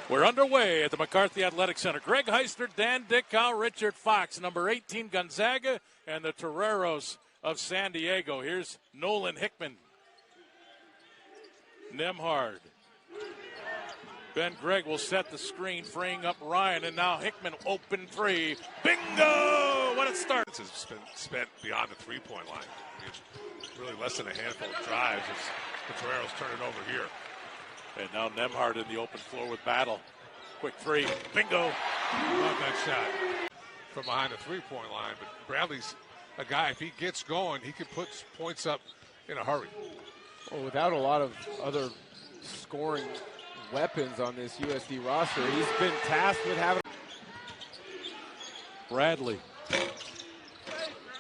we're underway at the McCarthy Athletic Center. Greg Heister, Dan Dickow, Richard Fox, number 18 Gonzaga, and the Toreros of San Diego. Here's Nolan Hickman. Nembhard. Ben Gregg will set the screen, freeing up Ryan, and now Hickman open 3. Bingo! What a start. Has been spent beyond the three-point line. I mean, really less than a handful of drives as the Toreros turn it over here. And now Nembhard in the open floor with Battle. Quick 3. Bingo! Love that shot from behind the three-point line. But Bradley's a guy, if he gets going, he can put points up in a hurry. Well, without a lot of other scoring weapons on this USD roster, he's been tasked with having. Bradley.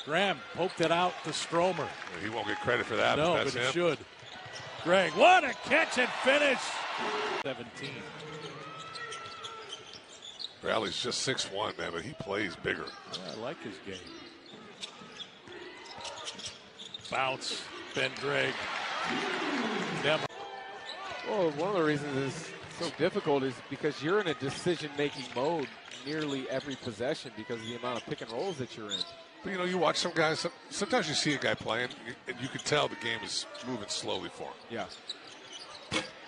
Graham poked it out to Stromer. He won't get credit for that. No, but he him. should. Gregg, what a catch and finish. 17. Bradley's just 6'1", man, but he plays bigger. Yeah, I like his game. Bounce, Ben Gregg. Well, one of the reasons is So difficult is because you're in a decision-making mode nearly every possession because of the amount of pick and rolls that you're in. But, you know, you watch some guys, sometimes you see a guy playing, and you can tell the game is moving slowly for him. Yeah.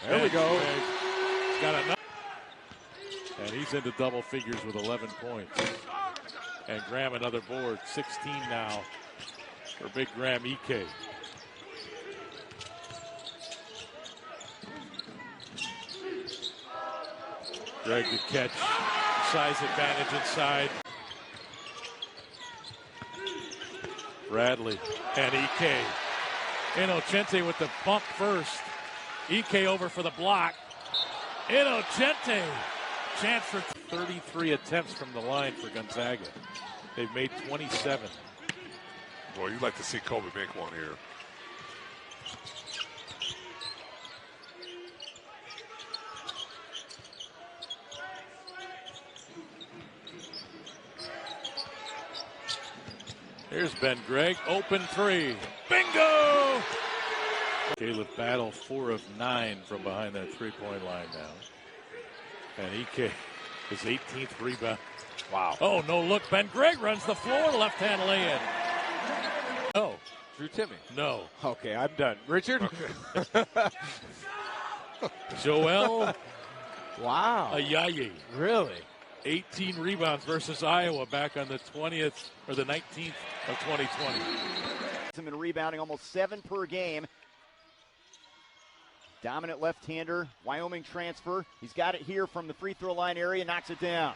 There we go. He's got enough. And he's into double figures with 11 points. And Graham another board, 16 now for big Graham Ike. Greg to catch, size advantage inside. Bradley and Ike. Inocente with the bump first. Ike over for the block. Inocente. Chance for 33 attempts from the line for Gonzaga. They've made 27. Boy, you'd like to see Kobe make one here. Here's Ben Gregg, open three. Bingo! Caleb Battle, 4 of 9 from behind that three-point line now. And Ike, his 18th rebound. Wow. Oh, no look. Ben Gregg runs the floor, left-hand lay-in. No. Drew Timme. No. Okay, I'm done. Richard? Okay. Joel. Wow. Ayayi. Really? 18 rebounds versus Iowa back on the 20th or the 19th of 2020. Him in rebounding, almost 7 per game. Dominant left-hander, Wyoming transfer. He's got it here from the free throw line area, knocks it down.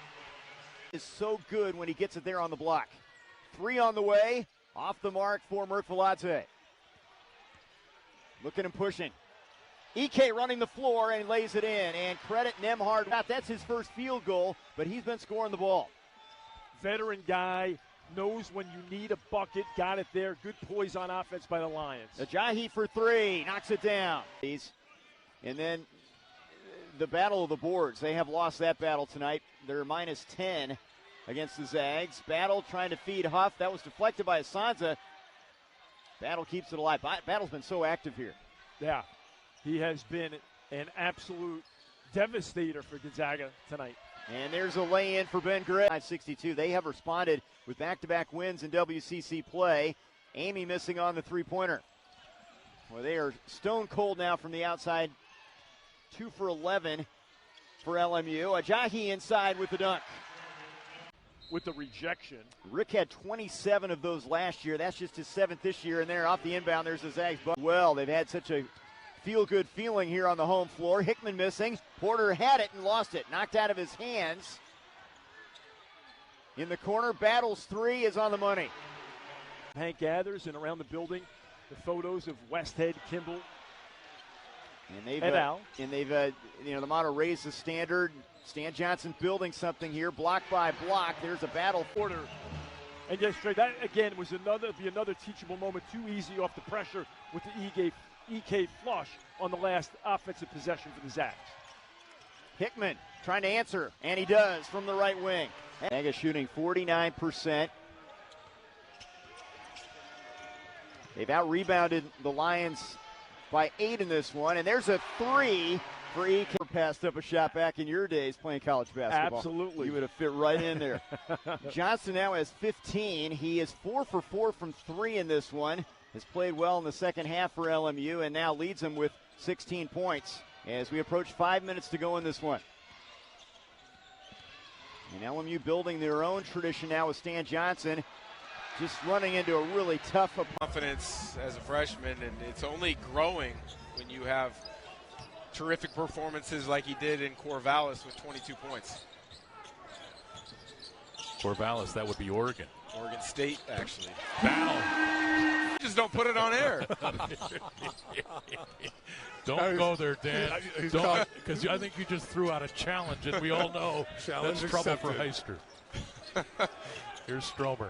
Is so good when he gets it there on the block. 3 on the way, off the mark for Merkvilladze. Looking and pushing. Ike running the floor and lays it in, and credit Nembhard. That's his first field goal, but he's been scoring the ball. Veteran guy, knows when you need a bucket, got it there. Good poise on offense by the Lions. Ajayi for 3, knocks it down. And then the battle of the boards. They have lost that battle tonight. They're minus 10 against the Zags. Battle trying to feed Huff. That was deflected by Asanza. Battle keeps it alive. Battle's been so active here. Yeah, he has been an absolute devastator for Gonzaga tonight. And there's a lay-in for Ben Gregg. 562. They have responded with back-to-back wins in WCC play. Amy missing on the three-pointer. Well, they are stone cold now from the outside. 2 for 11 for LMU. Ajayi inside with the dunk. With the rejection. Rick had 27 of those last year. That's just his 7th this year. And there off the inbound, there's the Zags. Well, they've had such a feel-good feeling here on the home floor. Hickman missing. Porter had it and lost it. Knocked out of his hands. In the corner, Battles 3 is on the money. Hank gathers and around the building the photos of Westhead, Kimball, and they've the motto raised the standard. Stan Johnson building something here, block by block. There's a battle. Porter, and yesterday that again was another teachable moment. Too easy off the pressure with the EK flush on the last offensive possession for the Zags. Hickman trying to answer, and he does from the right wing. Gonzaga shooting 49%. They've out-rebounded the Lions by 8 in this one, and there's a 3 for EK. Passed up a shot back in your days playing college basketball. Absolutely. You would have fit right in there. Johnson now has 15. He is 4 for 4 from 3 in this one. Has played well in the second half for LMU and now leads them with 16 points as we approach 5 minutes to go in this one. And LMU building their own tradition now with Stan Johnson. Just running into a really tough confidence as a freshman, and it's only growing when you have terrific performances like he did in Corvallis with 22 points. Corvallis, that would be Oregon. Oregon State, actually. Battle. Just don't put it on air. Don't go there, Dan. Don't, because I think you just threw out a challenge, and we all know that's trouble for Heister. Here's Stromer.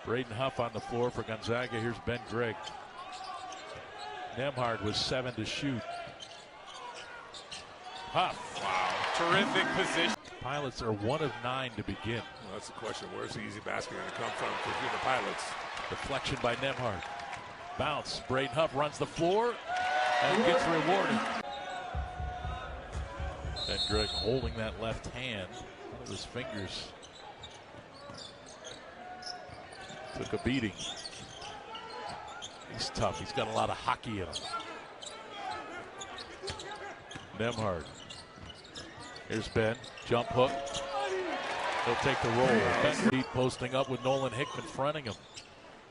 Braden Huff on the floor for Gonzaga. Here's Ben Gregg. Nembhard was 7 to shoot. Huff. Wow. Terrific position. Pilots are 1 of 9 to begin. Well, that's the question. Where's the easy basket going to come from for the Pilots? Deflection by Nembhard. Bounce. Braden Huff runs the floor and gets rewarded. And Greg holding that left hand. One of his fingers took a beating. He's tough. He's got a lot of hockey in him. Nembhard. Here's Ben. Jump hook. He'll take the roll. Ben posting up with Nolan Hickman fronting him.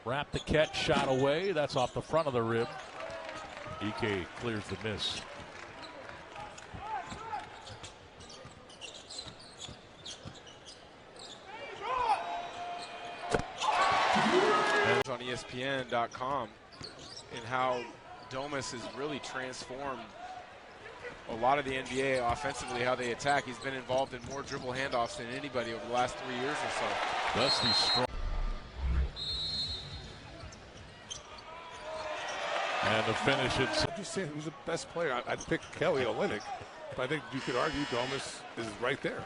Wrap the catch, shot away. That's off the front of the rim. EK clears the miss. On ESPN.com and how Domas has really transformed a lot of the NBA offensively, how they attack. He's been involved in more dribble handoffs than anybody over the last 3 years or so. Dusty's strong. And the finish it. I'm just saying who's the best player. I'd pick Kelly Olynyk, but I think you could argue Domas is right there.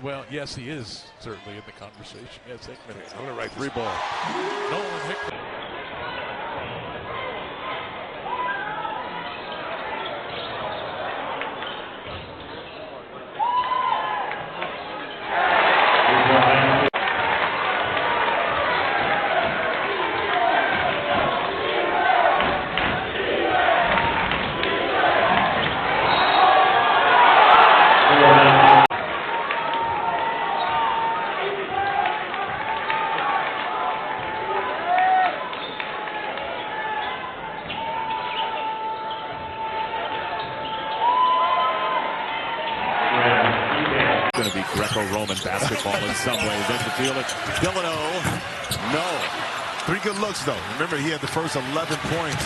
Well, yes, he is certainly in the conversation. Yes, Hickman. Okay, I'm going to write three ball. Nolan Hickman. Going to be Greco-Roman basketball in some ways. They can feel it. Delano, no. 3 good looks, though. Remember, he had the first 11 points.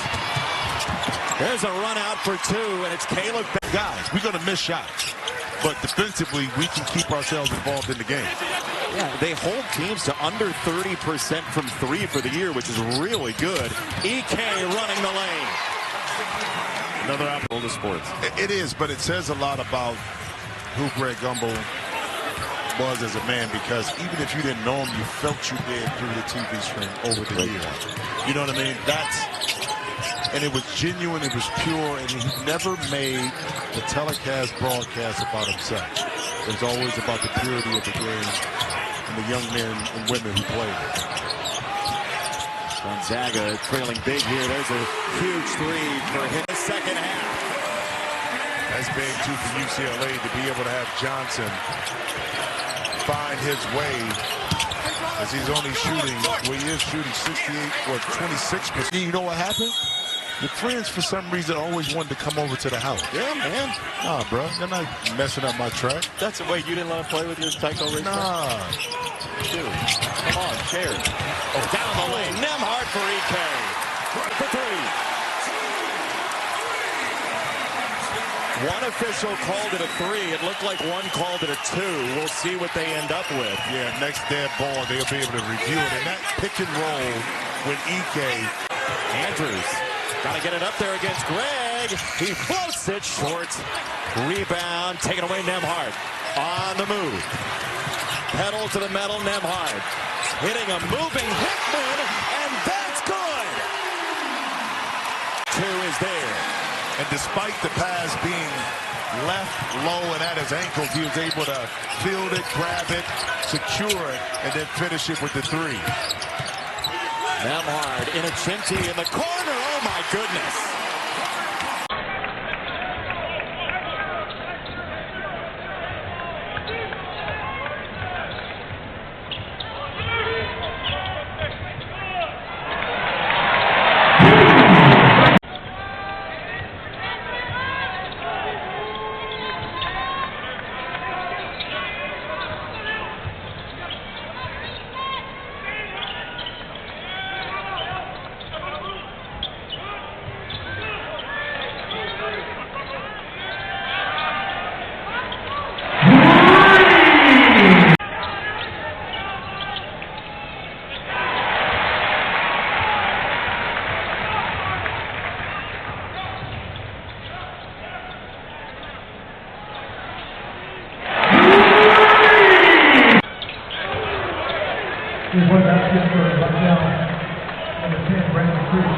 There's a run out for 2, and it's Caleb. Guys, we're going to miss shots. But defensively, we can keep ourselves involved in the game. Yeah, they hold teams to under 30% from 3 for the year, which is really good. EK running the lane. Another opportunity to sports. It is, but it says a lot about who Greg Gumbel was as a man, because even if you didn't know him, you felt you did through the TV screen over the years. You know what I mean? And it was genuine, it was pure, and he never made the telecast broadcast about himself. It was always about the purity of the game and the young men and women who played it. Gonzaga trailing big here. There's a huge 3 for him in the second half. That's big, too, for UCLA to be able to have Johnson find his way, as he's only shooting, well, he is shooting 26%. You know what happened? Your friends, for some reason, always wanted to come over to the house. Yeah, man. Nah, bro, they're not messing up my track. That's the way you didn't let him play with your Tyco race. Nah. Dude, come on, share it. Oh, down the lane. Nembhard for EK. For 3. One official called it a 3. It looked like one called it a 2. We'll see what they end up with. Yeah, next dead ball, they'll be able to review it. And that pick and roll with EK. Andrews got to get it up there against Greg. He floats it short. Rebound taken away. Nembhard on the move. Pedal to the metal. Nembhard hitting a moving Hickman, and that's good. 2 is there. And despite the pass being left low and at his ankles, he was able to field it, grab it, secure it, and then finish it with the 3. Nembhard in a Chinty in the corner. Oh, my goodness. Here's one basket for Bucknell, number 10, Brandon Cruz.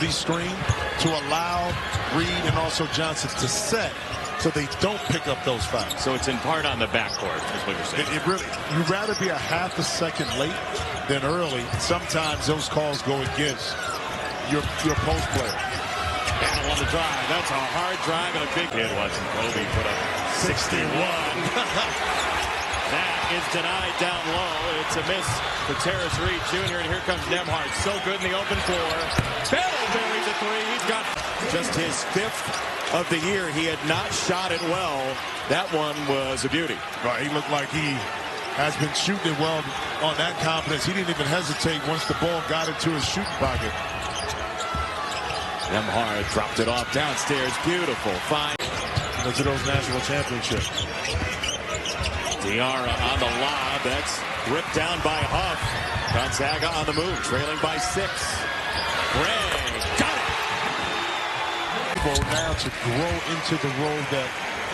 heavy screen to allow Reed and also Johnson to set so they don't pick up those fouls. So it's in part on the backcourt, is what you're saying. It really, you'd rather be a half a second late than early. Sometimes those calls go against your post player. Battle on the drive. That's a hard drive and a big hit. Watching Kobe put up 61. That is denied down low. It's a miss for Terrace Reed Jr. And here comes Nembhard. So good in the open floor. Battle buries a three. He's got just his 5th of the year. He had not shot it well. That one was a beauty. Right, he looked like he has been shooting it well on that confidence. He didn't even hesitate once the ball got into his shooting pocket. Nembhard dropped it off downstairs. Beautiful. Fine. Into those national championships. Diarra on the lob. That's ripped down by Huff. Gonzaga on the move, trailing by 6. Gray got it. Now to grow into the role that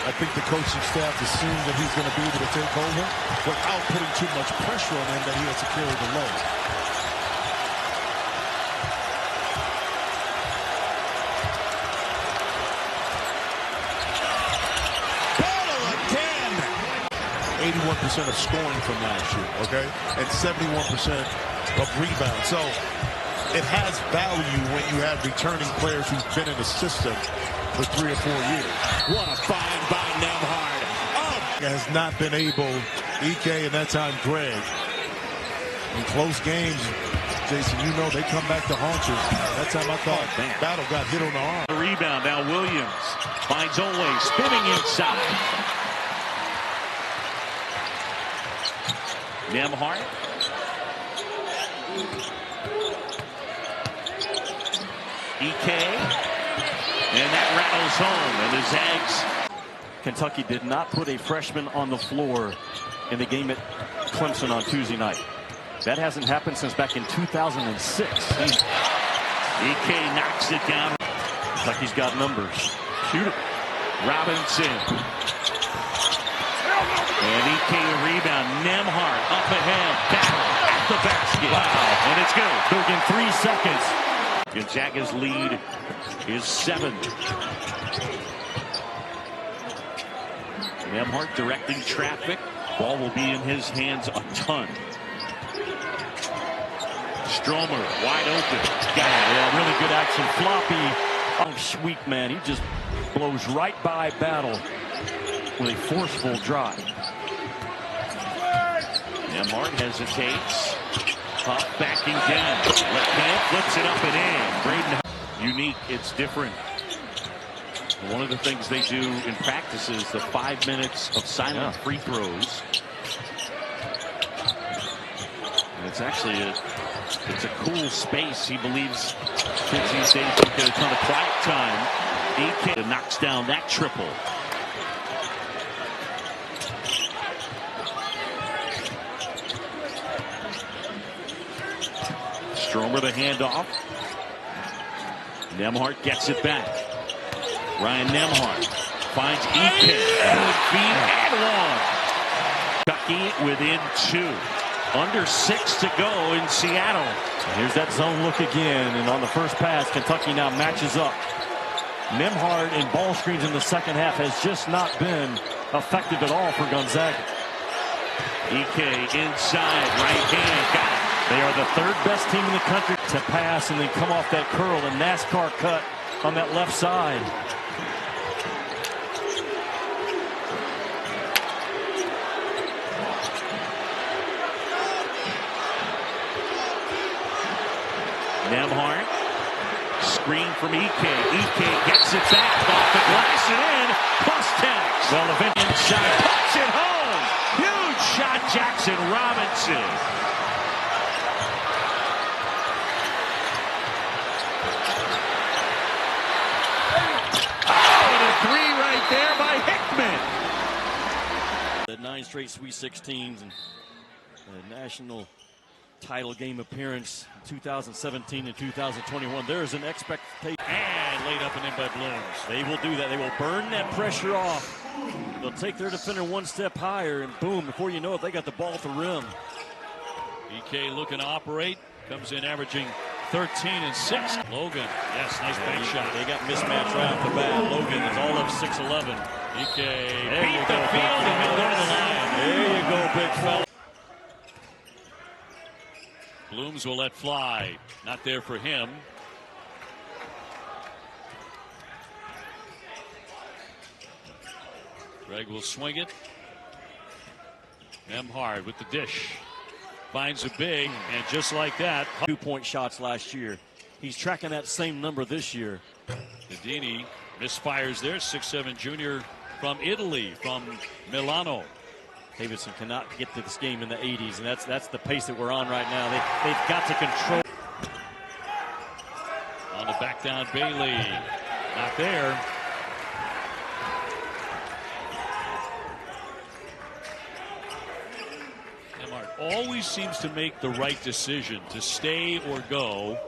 I think the coaching staff assumes that he's going to be able to take over without putting too much pressure on him that he has to carry the load. Battle again. 81% of scoring from last year, okay? And 71% of rebounds. So it has value when you have returning players who've been in the system for 3 or 4 years. What a find by Nembhard. Oh! Has not been able, EK and that time Greg. In close games, Jason, you know they come back to haunt you. That time I thought Battle got hit on the arm. The rebound, now Williams finds Ole spinning inside. Nembhard. EK. And that rattles home, and the Zags. Kentucky did not put a freshman on the floor in the game at Clemson on Tuesday night. That hasn't happened since back in 2006. EK knocks it down. Kentucky's got numbers. Shoot it. Robinson. And EK a rebound. Nembhard up ahead. Battle at the basket. Wow. And it's good. Took in 3 seconds. Gonzaga's lead is 7. Nembhard directing traffic. Ball will be in his hands a ton. Stromer wide open. Got it. Yeah, really good action. Floppy. Oh, sweet man. He just blows right by Battle with a forceful drive. Nembhard hesitates. Huff backing down. Left hand flips it up and in. Braden, unique. It's different. One of the things they do in practice is the 5 minutes of silent free throws. And it's actually it's a cool space. He believes kids these days don't get a ton of quiet time. EK knocks down that triple. Stromer the handoff. Nembhard gets it back. Ryan Nembhard finds EK. Good feed and 1. Kentucky within 2. Under 6 to go in Seattle. And here's that zone look again. And on the first pass, Kentucky now matches up. Nembhard in ball screens in the second half has just not been effective at all for Gonzaga. EK inside, right hand, got it. They are the 3rd best team in the country to pass and then come off that curl. A NASCAR cut on that left side. Nembhard, screen from EK. EK gets it back off the glass and in. Plus 10. Well, the inside, puts it home. Huge shot, Jackson Robinson. There by Hickman. The 9 straight Sweet 16s and a national title game appearance in 2017 and 2021. There is an expectation. And laid up and in by Blooms. They will do that. They will burn that pressure off. They'll take their defender 1 step higher, and boom, before you know it, they got the ball at the rim. EK looking to operate. Comes in averaging 13 and 6. Logan, yes, nice bank shot. They got mismatch right off the bat. Logan is all of 6'11". EK beat the field and he'll go to the line. There you go, big fella. Blooms will let fly. Not there for him. Greg will swing it. Nembhard with the dish. Finds a big, and just like that. 2-point shots last year. He's tracking that same number this year. Nadini misfires there. 6'7" junior from Italy, from Milano. Davidson cannot get to this game in the 80s, and that's the pace that we're on right now. They've got to control. On the back down, Bailey. Not there. Nembhard always seems to make the right decision to stay or go.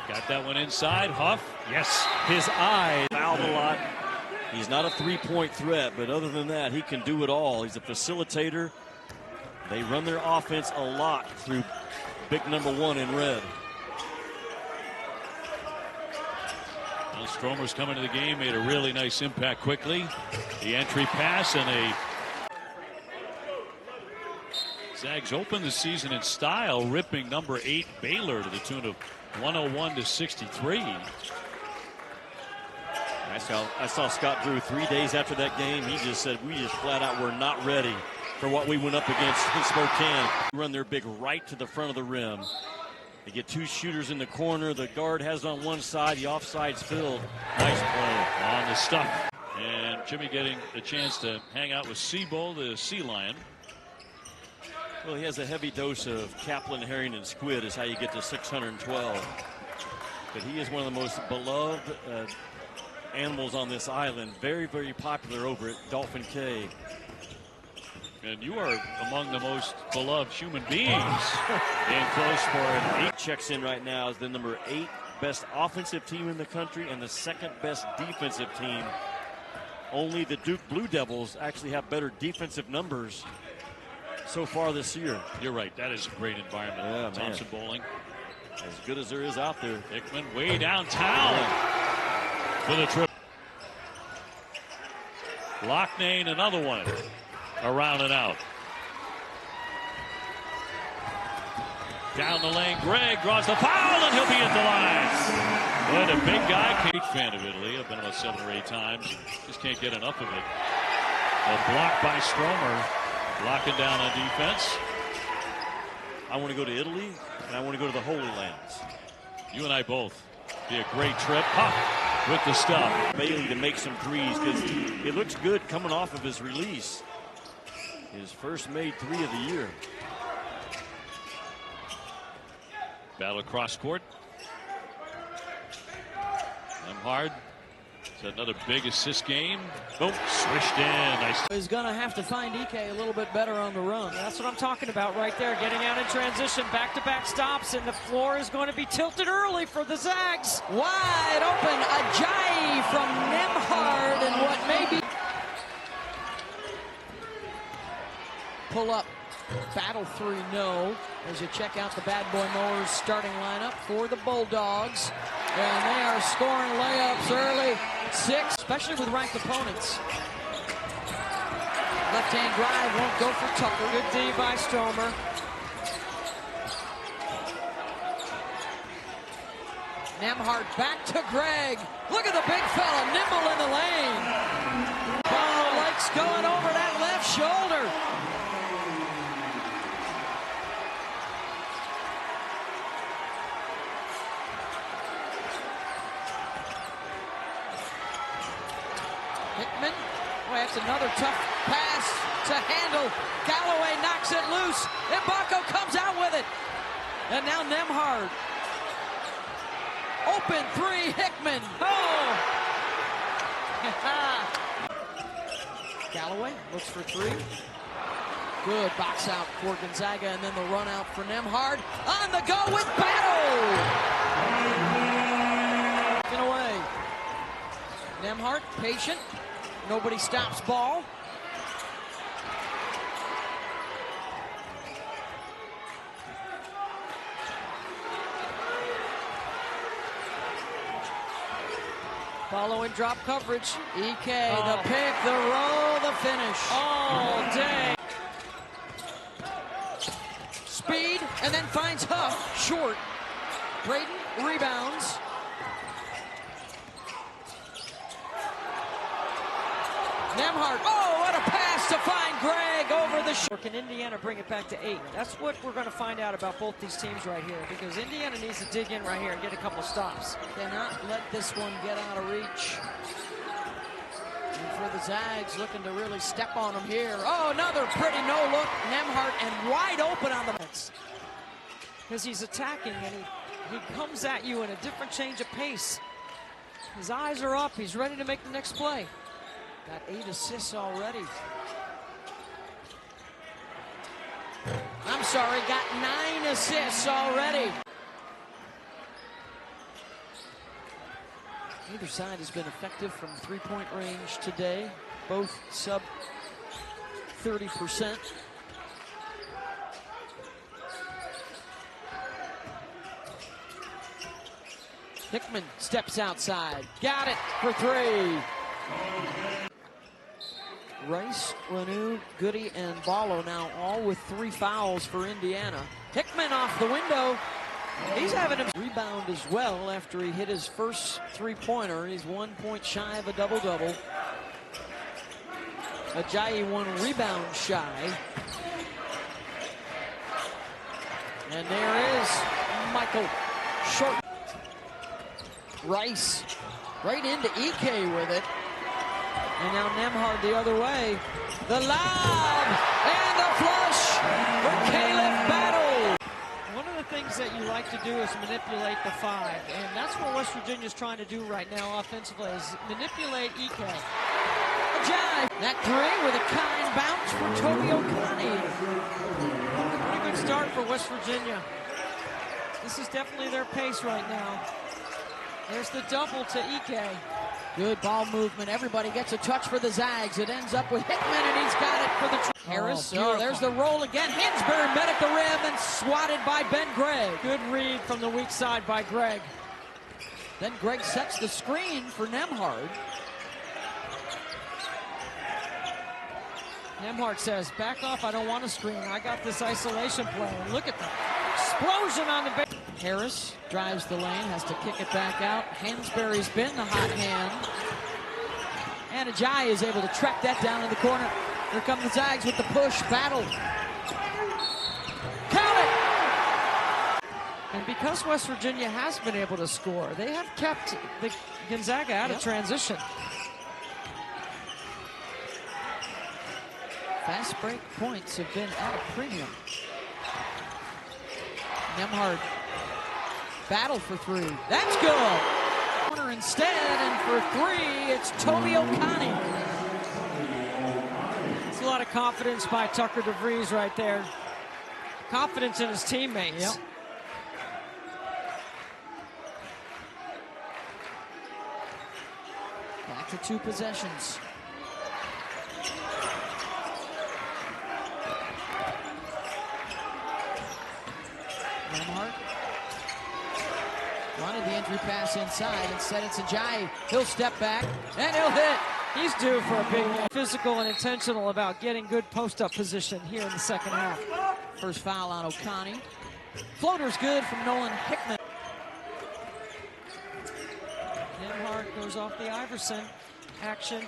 Got that one inside. Huff. Yes. His eye fouled a lot. He's not a three-point threat, but other than that, he can do it all. He's a facilitator. They run their offense a lot through big number 1 in red. Well, Stromer's coming to the game, made a really nice impact quickly. The entry pass and a... Zags opened the season in style, ripping number 8 Baylor to the tune of 101-63. I saw Scott Drew 3 days after that game. He just said, we just flat out were not ready for what we went up against in Spokane. Run their big right to the front of the rim. They get 2 shooters in the corner. The guard has it on one side. The offside's filled. Nice play on the stuff. And Jimmy getting a chance to hang out with Seabold, the Sea Lion. Well, he has a heavy dose of Kaplan, herring, and squid is how you get to 612. But he is one of the most beloved animals on this island. Very, very popular over at Dolphin Cay. And you are among the most beloved human beings in close sport. 8 checks in right now as the number 8 best offensive team in the country and the 2nd best defensive team. Only the Duke Blue Devils actually have better defensive numbers so far this year. You're right. That is a great environment. Yeah, Thompson Bowling. As good as there is out there. Hickman way downtown for the trip. Locknane, another one. Around and out. Down the lane, Greg draws the foul, and he'll be at the line. What a big guy. Big fan of Italy. I've been about 7 or 8 times. Just can't get enough of it. A block by Stromer. Locking down on defense. I want to go to Italy, and I want to go to the Holy Lands. You and I both. Be a great trip. With the stuff. Bailey to make some threes because it looks good coming off of his release. His first made 3 of the year. Battle across court. Nembhard. It's another big assist game. Boom, swished in. Nice. He's going to have to find EK a little bit better on the run. That's what I'm talking about right there. Getting out in transition, back-to-back stops, and the floor is going to be tilted early for the Zags. Wide open, Ajayi from Nembhard, and what may be pull up. Battle 3, no. As you check out the Bad Boy Mowers starting lineup for the Bulldogs. And they are scoring layups early. 6, especially with ranked opponents. Left-hand drive won't go for Tucker. Good D by Stromer. Nembhard back to Greg. Look at the big fella, nimble in the lane. Ball Lake's going over that left shoulder. Hickman, boy, that's another tough pass to handle. Galloway knocks it loose. Ibaka comes out with it. And now Nembhard. Open 3, Hickman. Oh! Galloway looks for 3. Good box out for Gonzaga, and then the run out for Nembhard. On the go with Battle! Taken away. Nembhard, patient. Nobody stops ball. Following drop coverage. EK, the pick, the roll, the finish. All day. Speed, and then finds Huff, short. Braden rebounds. Nembhard, oh, what a pass to find Greg over the short. Can Indiana bring it back to 8? That's what we're going to find out about both these teams right here, because Indiana needs to dig in right here and get a couple stops. Cannot let this one get out of reach. And for the Zags, looking to really step on them here. Oh, another pretty no-look. Nembhard and wide open on the mix. Because he's attacking and he comes at you in a different change of pace. His eyes are up. He's ready to make the next play. Got 8 assists already. I'm sorry, got 9 assists already. Either side has been effective from three-point range today. Both sub 30%. Hickman steps outside. Got it for 3. Rice, Renew, Goody, and Ballo now all with 3 fouls for Indiana. Hickman off the window. He's having a rebound as well after he hit his first three-pointer. He's 1 point shy of a double-double. Ajayi 1 rebound shy. And there is Michael Short. Rice right into EK with it. And now Nembhard the other way. The lob and the flush for Caleb Battle. One of the things that you like to do is manipulate the 5. And that's what West Virginia's trying to do right now offensively, is manipulate EK. Ajayi. That 3 with a kind bounce for Toby Okani. Pretty good start for West Virginia. This is definitely their pace right now. There's the double to EK. Good ball movement. Everybody gets a touch for the Zags. It ends up with Hickman, and he's got it for the Harris. Oh, there's the roll again. Hansberry met at the rim and swatted by Ben Gregg. Good read from the weak side by Gregg. Then Gregg sets the screen for Nembhard. Nembhard says, back off, I don't want a screen. I got this isolation play. And look at the explosion on the bench. Harris drives the lane, has to kick it back out. Hansberry's been the hot hand. And Ajayi is able to track that down in the corner. Here come the Zags with the push. Battle. Count it! And because West Virginia has been able to score, they have kept the Gonzaga out of transition. Fast break points have been at a premium. Nembhard. Battle for 3. That's good. Corner instead, and for 3, it's Toby Okani. It's a lot of confidence by Tucker DeVries right there. Confidence in his teammates. Yep. Back to 2 possessions. Nembhard wanted the entry pass inside. Instead, it's Ajayi. He'll step back, and he'll hit. He's due for a big game. Physical and intentional about getting good post-up position here in the second half. First foul on Okani. Floater's good from Nolan Hickman. Nembhard goes off the Iverson action.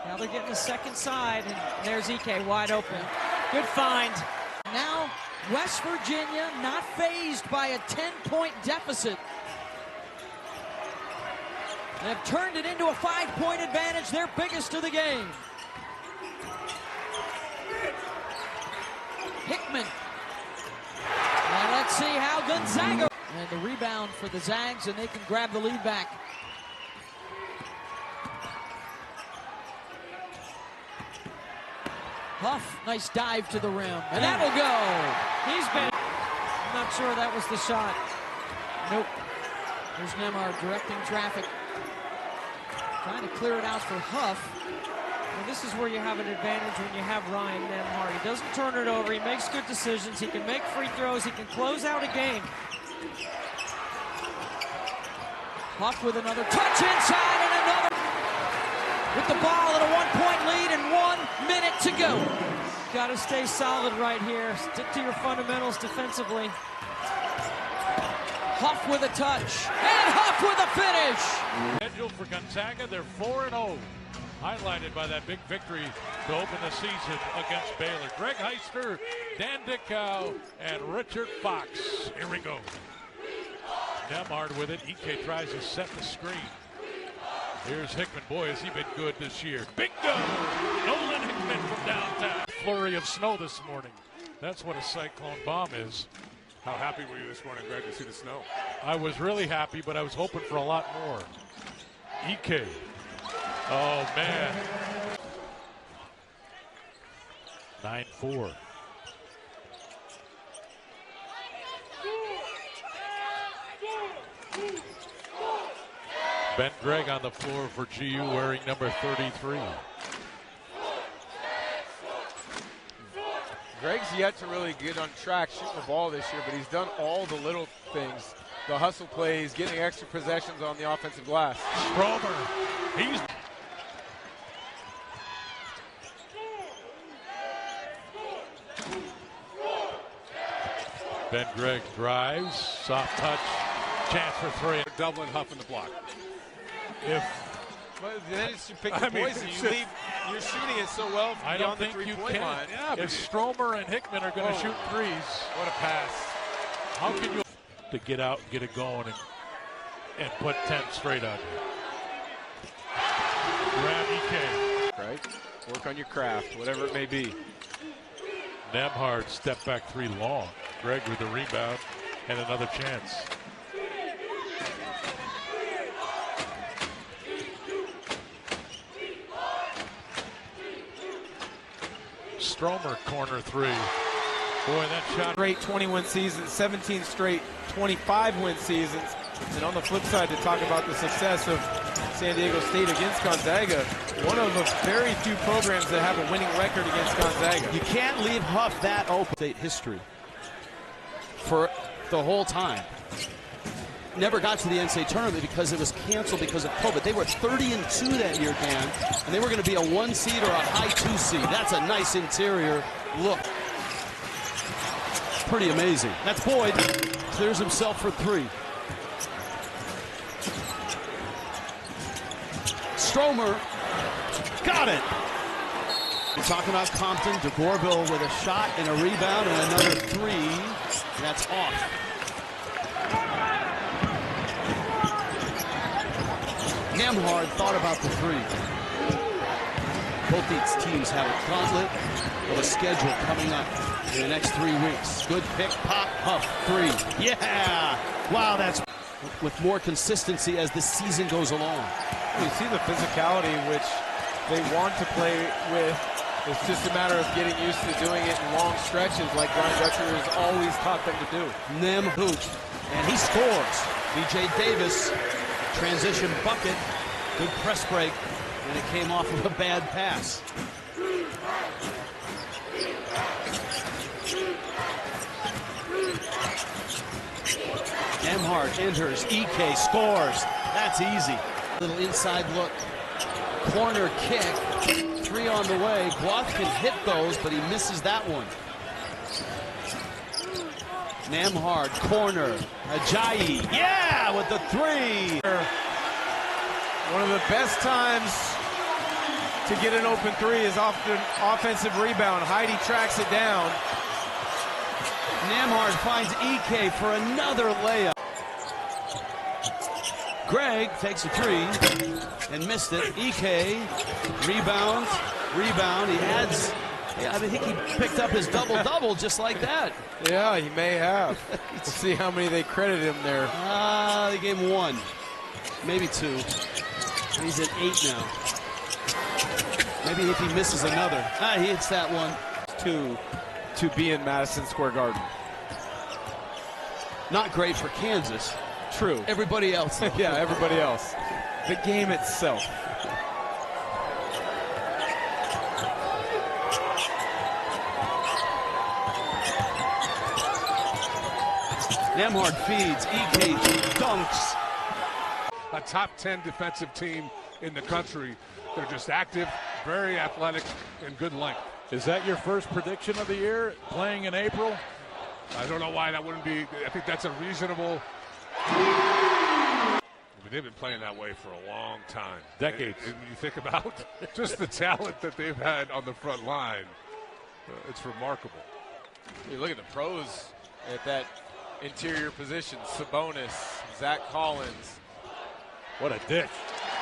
Now they're getting the second side, and there's EK wide open. Good find. Now West Virginia not fazed by a 10-point deficit. They've turned it into a 5-point advantage, their biggest of the game. Hickman. And let's see how Gonzaga. And the rebound for the Zags, and they can grab the lead back. Huff, nice dive to the rim, and that'll go. He's been, I'm not sure that was the shot. Nope. There's Nembhard directing traffic. Trying to clear it out for Huff. And this is where you have an advantage when you have Ryan Nembhard. He doesn't turn it over, he makes good decisions, he can make free throws, he can close out a game. Huff with another touch inside and another. With the ball and a 1-point lead and 1 minute to go. Got to stay solid right here. Stick to your fundamentals defensively. Huff with a touch and Huff with a finish. Scheduled for Gonzaga, they're 4-0. Highlighted by that big victory to open the season against Baylor. Greg Heister, Dan Dickow, and Richard Fox. Here we go. Nembhard with it. Ike tries to set the screen. Here's Hickman. Boy, has he been good this year. Bingo! Nolan Hickman from downtown. Flurry of snow this morning. That's what a cyclone bomb is. How happy were you this morning, Greg, to see the snow? I was really happy, but I was hoping for a lot more. Ike. Oh, man. 9-4. Ben Gregg on the floor for GU wearing number 33. Gregg's yet to really get on track shooting the ball this year, but he's done all the little things. The hustle plays, getting extra possessions on the offensive glass. Stromer, he's... Ben Gregg drives, soft touch, chance for three. Dublin Huff in the block. But then it's you pick the poison. You're shooting it so well from beyond the three-point line. Yeah, if Stromer and Hickman are going to shoot threes. What a pass. How can you to get out, get it going, and put 10 straight on you? Grab Ike. Right? Work on your craft, whatever it may be. Nembhard step back three long. Gregg with the rebound and another chance. Stromer corner three. Boy, that shot. Straight 21 seasons, 17 straight 25-win seasons. And on the flip side, to talk about the success of San Diego State against Gonzaga, one of the very few programs that have a winning record against Gonzaga. You can't leave Huff that open. State history for the whole time. Never got to the NCAA tournament because it was canceled because of COVID. They were 30-2 that year, Dan, and they were going to be a 1 seed or a high 2 seed. That's a nice interior look. Pretty amazing. That's Boyd. Clears himself for three. Stromer got it. We're talking about Compton. DeGorville with a shot and a rebound and another three. That's off. Nembhard thought about the three. Both these teams have a gauntlet of a schedule coming up in the next 3 weeks. Good pick, pop, Huff, three. Yeah! Wow, that's with more consistency as the season goes along. You see the physicality which they want to play with. It's just a matter of getting used to doing it in long stretches like Brian Dutcher has always taught them to do. Nembhard, and he scores. B.J. Davis, transition bucket, good press break, and it came off of a bad pass. Nembhard enters, Ike scores. That's easy. Little inside look, corner kick, three on the way. Guath can hit those, but he misses that one. Nembhard, corner, Ajayi, yeah, with the three. One of the best times to get an open three is off the offensive rebound. Heidi tracks it down. Nembhard finds Ike for another layup. Gregg takes a three and missed it. Ike rebounds, rebound. He adds. Yeah, I think he picked up his double-double just like that. Yeah, he may have. Let's see how many they credit him there. They gave him one, maybe two. He's at 8 now. Maybe if he misses another. He hits that one. To be in Madison Square Garden. Not great for Kansas. True. Everybody else. Yeah, everybody else. The game itself. Nembhard feeds, Ike dunks. a top 10 defensive team in the country. They're just active, very athletic, and good length. Is that your first prediction of the year, playing in April? I don't know why that wouldn't be. I think that's a reasonable. They've been playing that way for a long time. Decades. And when you think about just the talent that they've had on the front line, it's remarkable. You look at the pros at that interior position. Sabonis, Zach Collins. What a dish.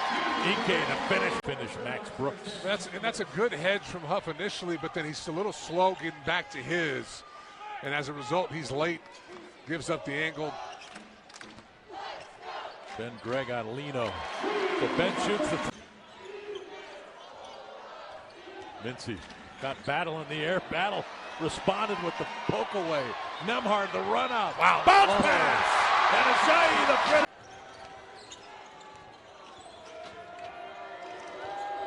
Ike to finish Max Brooks. That's a good hedge from Huff initially, but then he's a little slow getting back to his. And as a result, he's late, gives up the angle. Ben Gregg on Lino. So Ben shoots the. Mincy got Battle in the air. Battle responded with the poke away. Nembhard the run out. Wow. Bounce pass. And Ajayi the finish.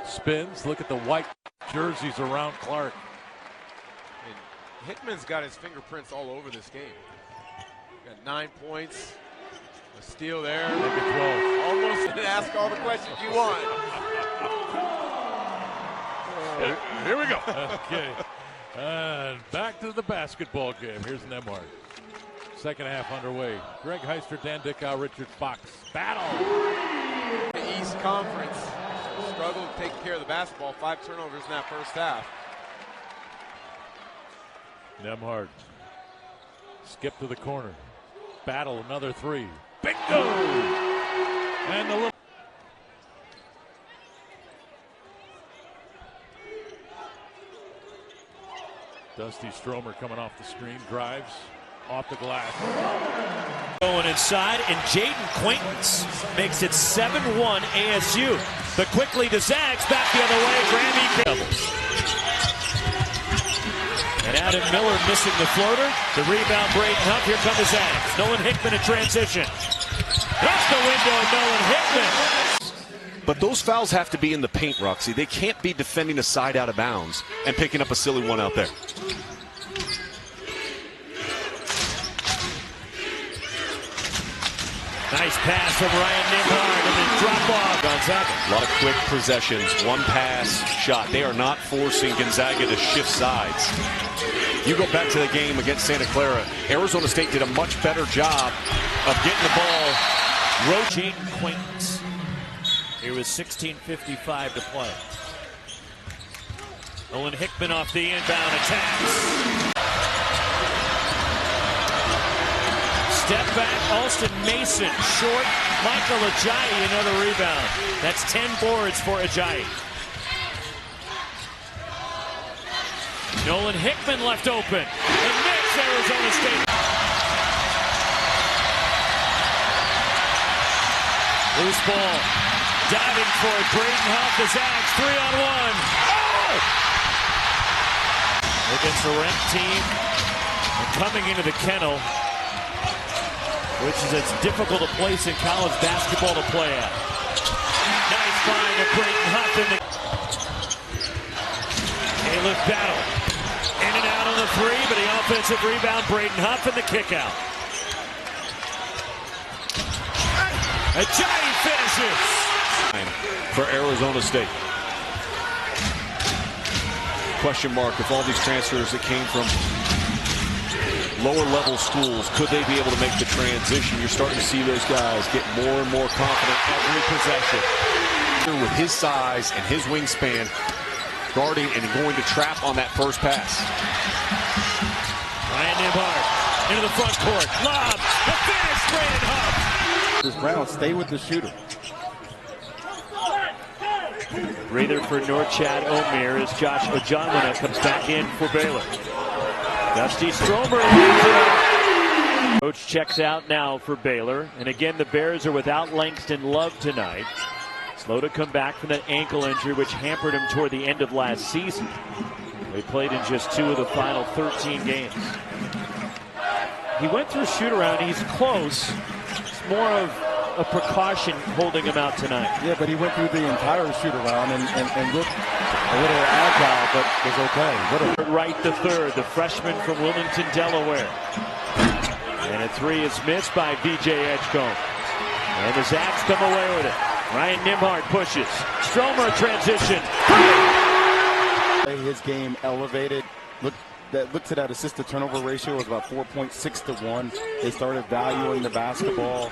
Spins. Look at the white jerseys around Clark. And Hickman's got his fingerprints all over this game. Got 9 points. A steal there. Make it 12. Almost didn't ask all the questions you want. Here we go. Okay. And back to the basketball game. Here's Nembhard. Second half underway. Greg Heister, Dan Dickow, Richard Fox. Battle. The East Conference struggled taking care of the basketball. 5 turnovers in that first half. Nembhard. Skip to the corner. Battle, another 3. Bingo! And the little. Dusty Stromer coming off the screen, drives off the glass. Going inside, and Jaden Quaintance makes it 7-1 ASU. But quickly to Zags, back the other way, Grammy doubles. And Adam Miller missing the floater. The rebound, Braden Huff. Here come the Zags. Nolan Hickman in transition. Off the window, Nolan Hickman. But those fouls have to be in the paint, Roxy. They can't be defending a side out of bounds and picking up a silly one out there. Nice pass from Ryan Nembhard and then drop off. Gonzaga. A lot of quick possessions, one pass, shot. They are not forcing Gonzaga to shift sides. You go back to the game against Santa Clara. Arizona State did a much better job of getting the ball. Jaden Quaintance. Here was 16:55 to play. Nolan Hickman off the inbound attacks. Step back, Alston Mason, short. Michael Ajayi, another rebound. That's 10 boards for Ajayi. Nolan Hickman left open. And missed Arizona State. Loose ball. Diving for it. Braden Huff, the Zags, 3-on-1. Oh! Against the ranked team. And coming into the kennel, which is as difficult a place in college basketball to play at. Nice find of Braden Huff in the Caleb Battle. In and out on the 3, but the offensive rebound, Braden Huff, and the kick out. Ajayi finishes. For Arizona State. Question mark if all these transfers that came from lower level schools, could they be able to make the transition? You're starting to see those guys get more and more confident every possession. With his size and his wingspan, guarding and going to trap on that first pass. Ryan Nembhard into the front court. Lob. The finish, Braden Huff. Brown, stay with the shooter. Breather for Norchad Omer as Josh Ojanwina comes back in for Baylor. Dusty Stromer leads it up. Coach checks out now for Baylor. And again, the Bears are without Langston Love tonight. Slow to come back from that ankle injury, which hampered him toward the end of last season. They played in just 2 of the final 13 games. He went through shoot-around. He's close. It's more of a precaution holding him out tonight. Yeah, but he went through the entire shoot-around and looked a little agile, but was okay. Right the third, the freshman from Wilmington, Delaware. And a 3 is missed by VJ Edgecombe. And the Zags come away with it. Ryan Nembhard pushes. Stromer transition. His game elevated. Look to that assist to turnover ratio was about 4.6 to 1. They started valuing the basketball.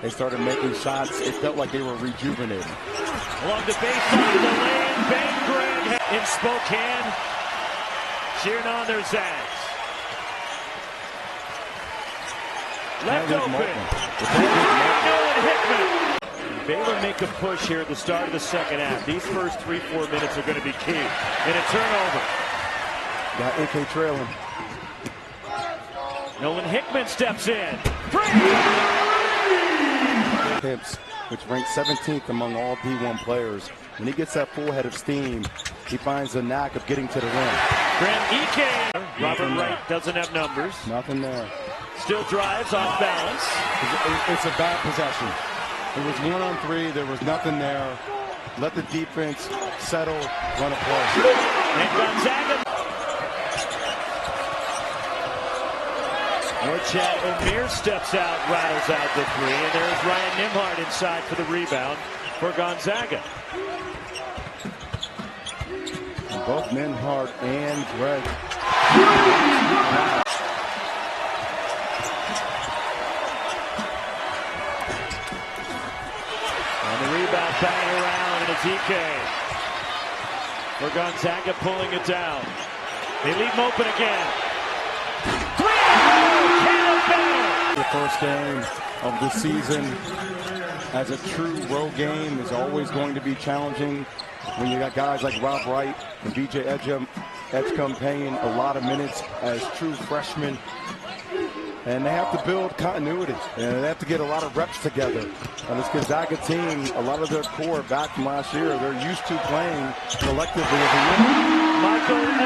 They started making shots. It felt like they were rejuvenated. Along the baseline, the lane, Bang Greg in Spokane, cheering on their Zags. Left open. Nolan Hickman. Baylor make a push here at the start of the second half. These first 3-4 minutes are going to be key. And a turnover. Got AK trailing. Nolan Hickman steps in. Pimps, which ranks 17th among all D1 players. When he gets that full head of steam, he finds the knack of getting to the rim. Graham Ike. Robert Wright doesn't have numbers. Nothing there. Still drives off balance. It's a bad possession. It was 1-on-3. There was nothing there. Let the defense settle, run a play. And Gonzaga. Chad O'Meara steps out, rattles out the three, and there's Ryan Nembhard inside for the rebound for Gonzaga. Both Nembhard and Greg. And the rebound banging around, and it's Ike for Gonzaga pulling it down. They leave him open again. The first game of the season as a true road game is always going to be challenging when you got guys like Rob Wright and BJ Edgecombe playing a lot of minutes as true freshmen. And they have to build continuity, and they have to get a lot of reps together. And this Gonzaga team, a lot of their core back from last year, they're used to playing collectively as a unit. Michael